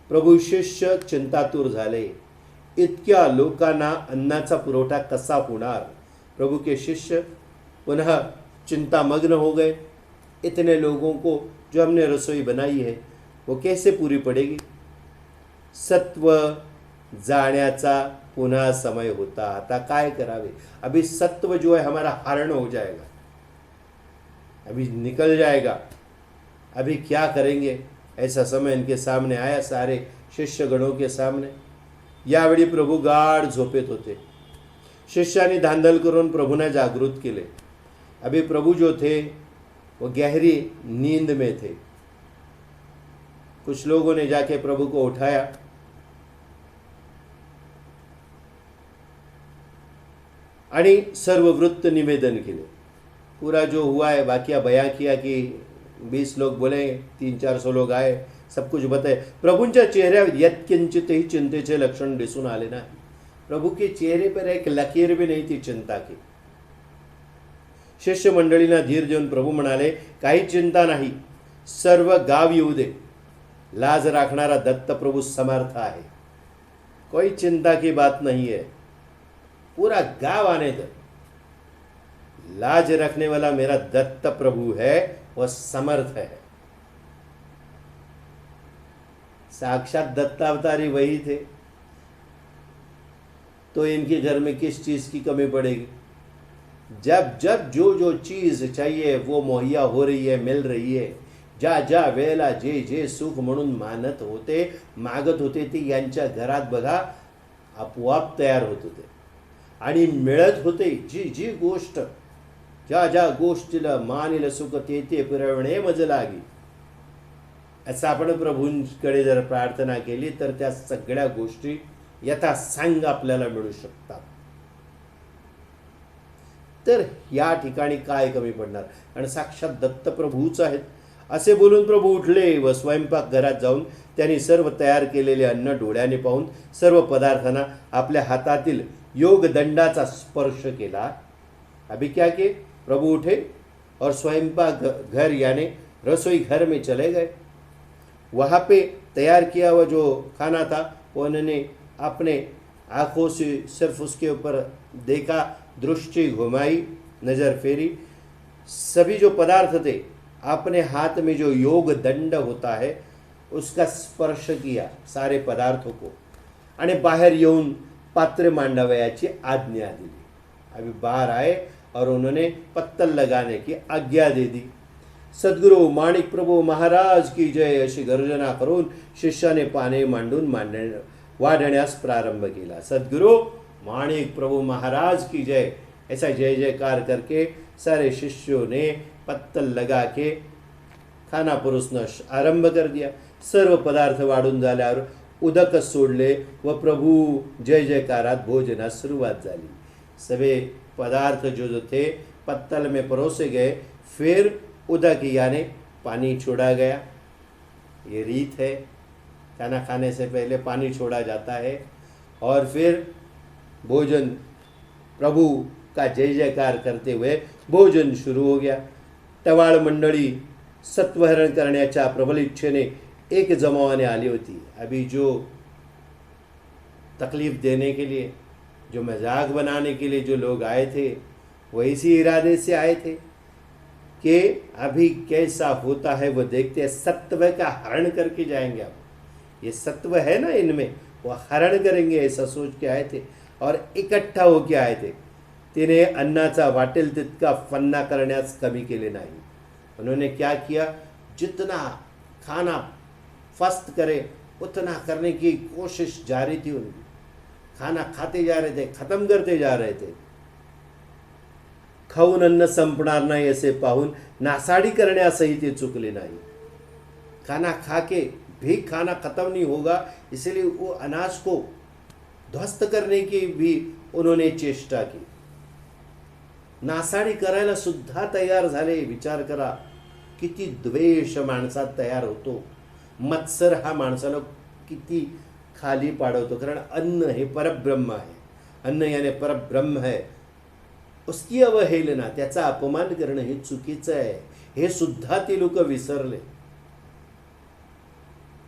प्रभू शिष्य चिंतातूर झाले. इतक्या लोकांना अन्नाचा पुरवठा कसा होणार. प्रभु के शिष्य पुनः चिंतामग्न हो गए. इतने लोगों को जो हमने रसोई बनाई है वो कैसे पूरी पड़ेगी. सत्व जाण्याचा पुनः समय होता. आता काय करावे. अभी सत्व जो है हमारा हरण हो जाएगा, अभी निकल जाएगा. अभी क्या करेंगे. ऐसा समय इनके सामने आया, सारे शिष्यगणों के सामने. यावेळी प्रभू गाढ झोपेत होते. शिष्यांनी धांदल करून प्रभूने जागृत केले. अभी प्रभु जो थे वो गहरी नींद में थे. कुछ लोगों ने जाके प्रभु को उठाया आणि सर्व वृत्त निवेदन केले. पूरा जो हुआ है वाक्य बयां किया कि 20 लोग बोले, 300-400 लोग आए, सब कुछ बताए. प्रभूंच्या चेहऱ्यावर यत्किंचितही चिंतेचे लक्षण दिसून आले नाही. प्रभु के चेहरे पर एक लकीर भी नहीं थी चिंता की. शिष्य मंडळींना धीर देऊन प्रभू म्हणाले, काही चिंता नाही, सर्व गाव येऊ दे. लाज राखणारा दत्त प्रभु समर्थ आहे. कोई चिंता की बात नहीं है. पूरा गांव आने दो. लाज रखने वाला मेरा दत्त प्रभु है, वह समर्थ है. साक्षात दत्तावतारी वही थे, तो इनके घर में किस चीज की कमी पड़ेगी. जब जब जो जो चीज चाहिए वो मुहैया हो रही है, मिल रही है. ज्या ज्या वेळेला जे जे सुख म्हणून मानत होते, मागत होते, ते यांच्या घरात बघा आपोआप तयार होत होते आणि मिळत होते. जी जी गोष्ट, ज्या ज्या गोष्टीला मानिल सुख ते ते पुरवणे मज लागी. असं आपण प्रभूंकडे जर प्रार्थना केली तर त्या सगळ्या गोष्टी यथासांग आपल्याला मिळू शकतात. तर या ठिकाणी काय कमी पडणार. आणि साक्षात दत्त प्रभूच आहेत. असे बोलून प्रभू उठले व स्वयंपाक घरात जाऊन त्यांनी सर्व तयार केलेले अन्न डोळ्याने पाहून सर्व पदार्थांना आपल्या हातातील योगदंडाचा स्पर्श केला. अभी क्या किए. प्रभु उठे और स्वयंपाक घर यानी रसोई घर में चले गए. वहाँ पे तैयार किया हुआ जो खाना था वो उन्होंने अपने आँखों से सिर्फ उसके ऊपर देखा, दृष्टि घुमाई, नज़र फेरी. सभी जो पदार्थ थे अपने हाथ में जो योग दंड होता है उसका स्पर्श किया सारे पदार्थों को आणि बाहर येऊन पात्र मांडावयाची आज्ञा दिली. अभी बाहर आए और उन्होंने पत्तल लगाने की आज्ञा दे दी. सद्गुरु माणिक प्रभु महाराज की जय अशी गर्जना करून शिष्याने पाने मांडून वाढण्यास प्रारंभ केला. सद्गुरु माणिक प्रभु महाराज की जय ऐसा जय जयकार करके सारे शिष्यों ने पत्तल लगा के खाना परोसना आरंभ कर दिया. सर्व पदार्थ वाढून झाल्यावर उदक सोडले व प्रभु जय जयकारात भोजनास सुरुवात झाली. सभी पदार्थ जो जो थे पत्तल में परोसे गए. फिर उदक यानी पानी छोड़ा गया. ये रीत है, खाना खाने से पहले पानी छोड़ा जाता है और फिर भोजन प्रभु का जय जयकार करते हुए भोजन शुरू हो गया. टवाळ मंडळी सत्वहरण करण्याच्या प्रबल इच्छेने एक जमावाने आली होती. अभी जो तकलीफ देने के लिए, जो मजाक बनाने के लिए जो लोग आए थे वो इसी इरादे से आए थे कि अभी कैसा होता है वो देखते हैं. सत्व का हरण करके जाएंगे. आप ये सत्व है ना इनमें, वो हरण करेंगे ऐसा सोच के आए थे और इकट्ठा होके आए थे. तिने अन्नाचा वाटेल तितका फन्ना करण्यास कमी केले नाही. उन्होंने क्या किया, जितना खाना फस्त करे उतना करने की कोशिश जारी थी उनकी. खाना खाते जा रहे थे, खत्म करते जा रहे थे. खाऊन अन्न संपणार नाही असे पाहून नासाडी करण्यासही ते चुकले नाही. खाना खा के भी खाना खत्म नहीं होगा इसलिए वो अनाज को ध्वस्त करने की भी उन्होंने चेष्टा की. नासाडी करायला सुद्धा तयार झाले. विचार करा किती द्वेष माणसात तयार होतो. मत्सर हा माणसाला किती खाली पाडवतो. कारण अन्न हे परब्रह्म आहे. अन्न याने परब्रह्म है. उसकी अवहेलना, त्याचा अपमान करणं हे चुकीचं आहे. हे सुद्धा ती लोक विसरले.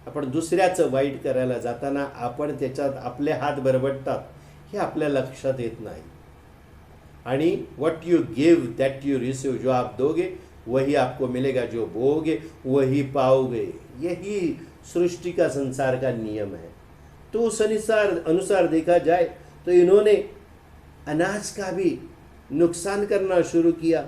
आपण दुसऱ्याचं वाईट करायला जाताना आपण त्याच्यात आपले हात बरबटतात हे आपल्या लक्षात येत नाही. आणि what you give that you receive, जो आप दोगे वही आपको मिलेगा, जो बोगे वही पाओगे. यही सृष्टि का संसार का नियम है. तो उस अनुसार देखा जाए तो इन्होंने अनाज का भी नुकसान करना शुरू किया.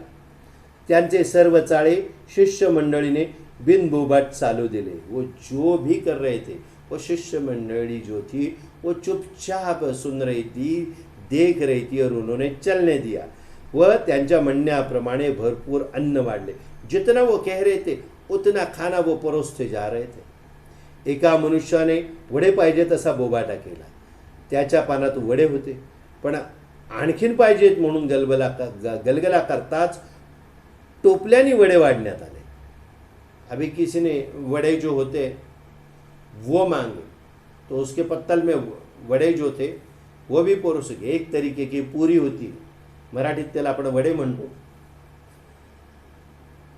त्यांचे सर्व चाळे शिष्य मंडळीने बिनबोबाट चालू दिले. वो जो भी कर रहे थे वो शिष्य मंडली जो थी वो चुपचाप सुन रही थी, देख रही थी और उन्होंने चलने दिया. व त्यांच्या म्हणण्याप्रमाणे भरपूर अन्न वाढले. जितना वो कह रहे थे उतना खाना वो परोसते जा रहे थे. एका मनुष्याने वडे पाहिजे तसा बोबाटा केला. त्याच्या पानात वडे होते, पण आणखीन पाहिजेत म्हणून गलगला करताच टोपल्याने वडे वाढण्यात आले. अभी किसी ने वड़े जो होते वो मांगे तो उसके पत्तल में वड़े जो थे वो भी परोसे. एक तरीके की पूरी होती, मराठीत त्याला आपण वडे म्हणतो.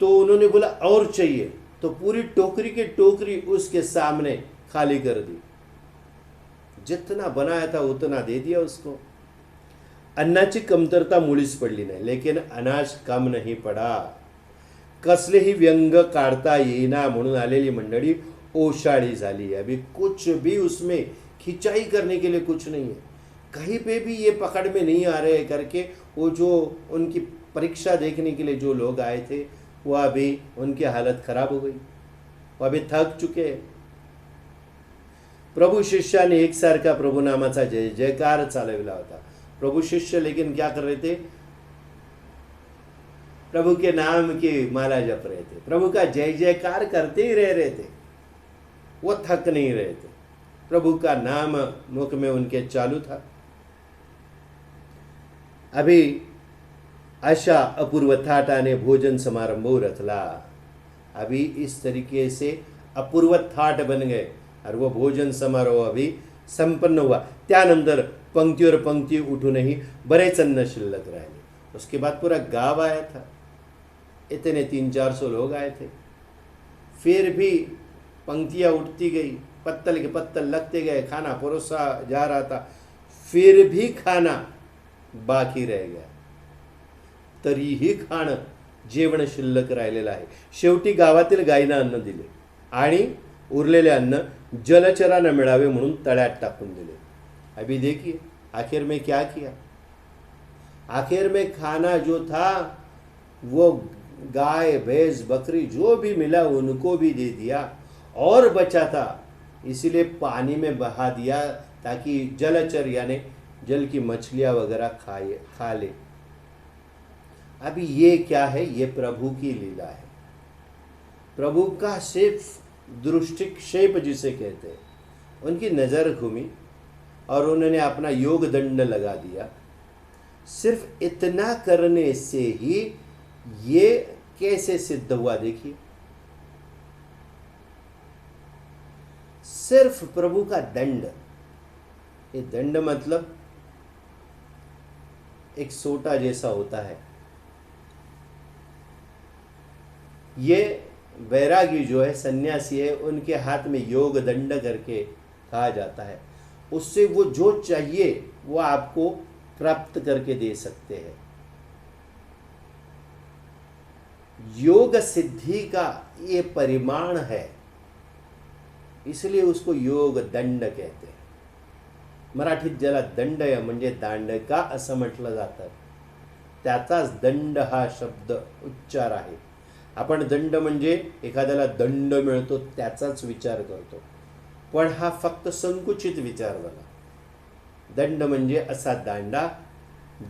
तो उन्होंने बोला और चाहिए, तो पूरी टोकरी की टोकरी उसके सामने खाली कर दी. जितना बनाया था उतना दे दिया उसको. अन्नाची कमतरता मुळीच पडली नाही, लेकिन अनाज कम नहीं पड़ा. कसलेही व्यंग काढता येईना म्हणून आलेली मंडळी ओशाळी झाली. अभी कुछ भी उसमें खिंचाई करने के लिए कुछ नहीं है. कहीं पे भी ये पकड़ में नहीं आ रहे करके वो जो उनकी परीक्षा देखने के लिए जो लोग आए थे वो अभी उनकी हालत खराब हो गई. वो अभी थक चुके हैं. प्रभु शिष्याने एक सारखा प्रभु नामाचा जय जयकार चालविला होता. प्रभु शिष्य लेकिन क्या कर रहे थे, प्रभु के नाम की माला जप रहे थे, प्रभु का जय जयकार करते ही रह रहे थे. वो थक नहीं रहे थे. प्रभु का नाम मुख में उनके चालू था. अभी अशा अपूर्व थाटाने भोजन समारंभ रचला. अभी इस तरीके से अपूर्व थाट बन गए और वो भोजन समारोह अभी संपन्न हुआ. त्यानंतर पंक्तिवर पंक्ति उठूनही बरेच अन्न शिल्लक राहिले. उसके बाद पूरा गांव आया था. इतने 300-400 लोग आए थे. फिर भी पंक्तियाँ उठती गई, पत्तल के पत्तल लगते गए, खाना परोसा जा रहा था. फिर भी खाना बाकी रह गया. तरीही खाणं जेवण शिल्लक राहिलेलं आहे. शेवटी गावातील गायींना अन्न दिले आणि उरलेले अन्न जलचरांना मिळावे म्हणून तळ्यात टाकून दिले. अभी देखिए आखिर में क्या किया. आखिर में खाना जो था वो गाय भैंस बकरी जो भी मिला उनको भी दे दिया और बचा था इसीलिए पानी में बहा दिया ताकि जलचर यानी जल की मछलियां वगैरह खा ले. अभी ये क्या है, ये प्रभु की लीला है. प्रभु का सिर्फ दृष्टिक्षेप जिसे कहते हैं, उनकी नज़र घूमी और उन्होंने अपना योग दंड लगा दिया. सिर्फ इतना करने से ही ये कैसे सिद्ध हुआ देखिए. सिर्फ प्रभु का दंड, ये दंड मतलब एक सोटा जैसा होता है. ये बैरागी जो है सन्यासी है, उनके हाथ में योग दंड करके कहा जाता है. उससे वो जो चाहिए वो आपको प्राप्त करके दे सकते हैं. योग सिद्धि का ये परिमाण है, इसलिए उसको योग दंड कहते हैं. मराठीत ज्याला दंड म्हणजे दांडका असं म्हटलं जातं. त्याचाच दंड हा शब्द उच्चार आहे. आपण दंड म्हणजे एखाद्याला दंड मिळतो त्याचाच विचार करतो, पण हा फक्त संकुचित विचार झाला. दंड म्हणजे असा दांडा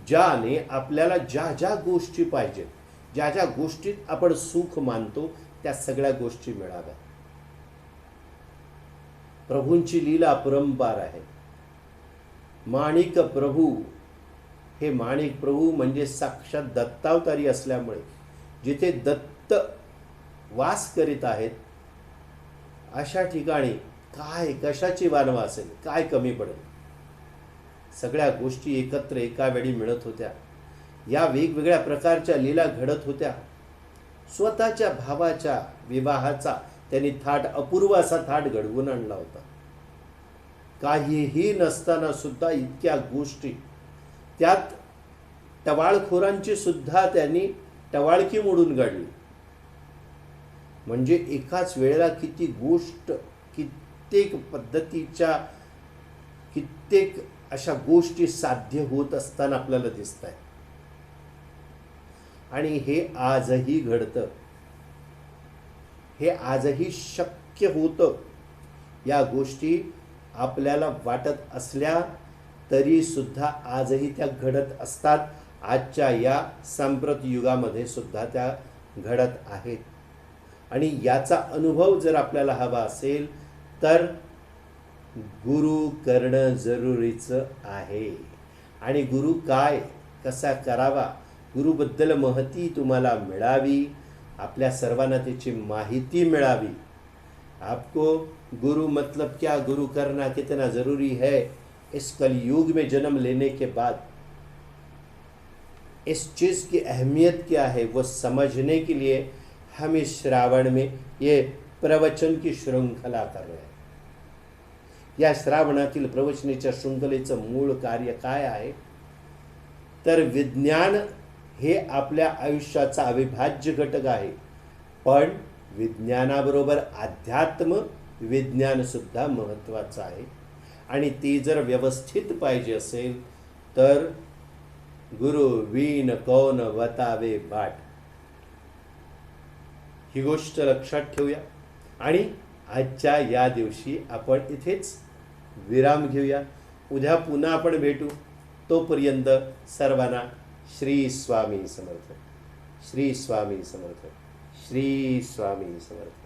ज्याने आपल्याला ज्या ज्या गोष्टी पाहिजेत, ज्या ज्या गोष्टीत आपण सुख मानतो त्या सगळ्या गोष्टी मिळाव्या. प्रभूंची लीला अपरंपार आहे. माणिक प्रभू, हे माणिक प्रभू म्हणजे साक्षात दत्तावतारी असल्यामुळे जिथे दत्त वास करीत आहेत अशा ठिकाणी काय कशाची वानवा असेल, काय कमी पडेल. सगळ्या गोष्टी एकत्र एका वेळी मिळत होत्या. या वेगवेगळ्या प्रकारच्या लीला घडत होत्या. स्वतःच्या भावाच्या विवाहाचा त्यांनी थाट, अपूर्व असा थाट घडवून आणला होता. काहीही नसताना सुद्धा इतक्या गोष्टी, त्यात टवाळखोरांची सुद्धा त्यांनी टवाळकी मोडून काढली. म्हणजे एकाच वेळेला किती गोष्ट, कित्येक पद्धतीच्या, कित्येक अशा गोष्टी साध्य होत असताना आपल्याला दिसत आहे. आणि हे आजही घडतं, हे आजही शक्य होतं. या गोष्टी आपल्याला वाटत असल्या तरी सुद्धा आजही त्या घडत असतात. आजच्या या सांप्रत युगामध्ये सुद्धा त्या घडत आहेत. आणि याचा अनुभव जर आपल्याला हवा असेल तर गुरु करणं जरुरीचं आहे. आणि गुरु काय, कसा करावा, गुरुबद्दल महती तुम्हाला मिळावी, आपल्या सर्वांना त्याची माहिती मिळावी. आपको गुरु मतलब क्या, गुरु करना कितना ज़रूरी है, इस कलयुग में जन्म लेने के बाद इस चीज़ की अहमियत क्या है वो समझने के लिए हम इस श्रावण में ये प्रवचन की श्रृंखला कर रहे हैं. या श्रावणातील प्रवचनेच्या शृंखलेचं मूळ कार्य काय आहे तर विज्ञान हे आपल्या आयुष्याचा अविभाज्य घटक आहे. पण विज्ञानाबरोबर अध्यात्म विज्ञान सुद्धा महत्त्वाचं आहे. आणि ते जर व्यवस्थित पाहिजे असेल तर गुरु वीण कौन वतावे बाट, ही गोष्ट लक्षात ठेवूया. आणि आजच्या या दिवशी आपण इथेच विराम घेऊया. उद्या पुन्हा आपण भेटू. तोपर्यंत सर्वांना श्री स्वामी समर्थ, श्री स्वामी समर्थ, श्री स्वामी समर्थ.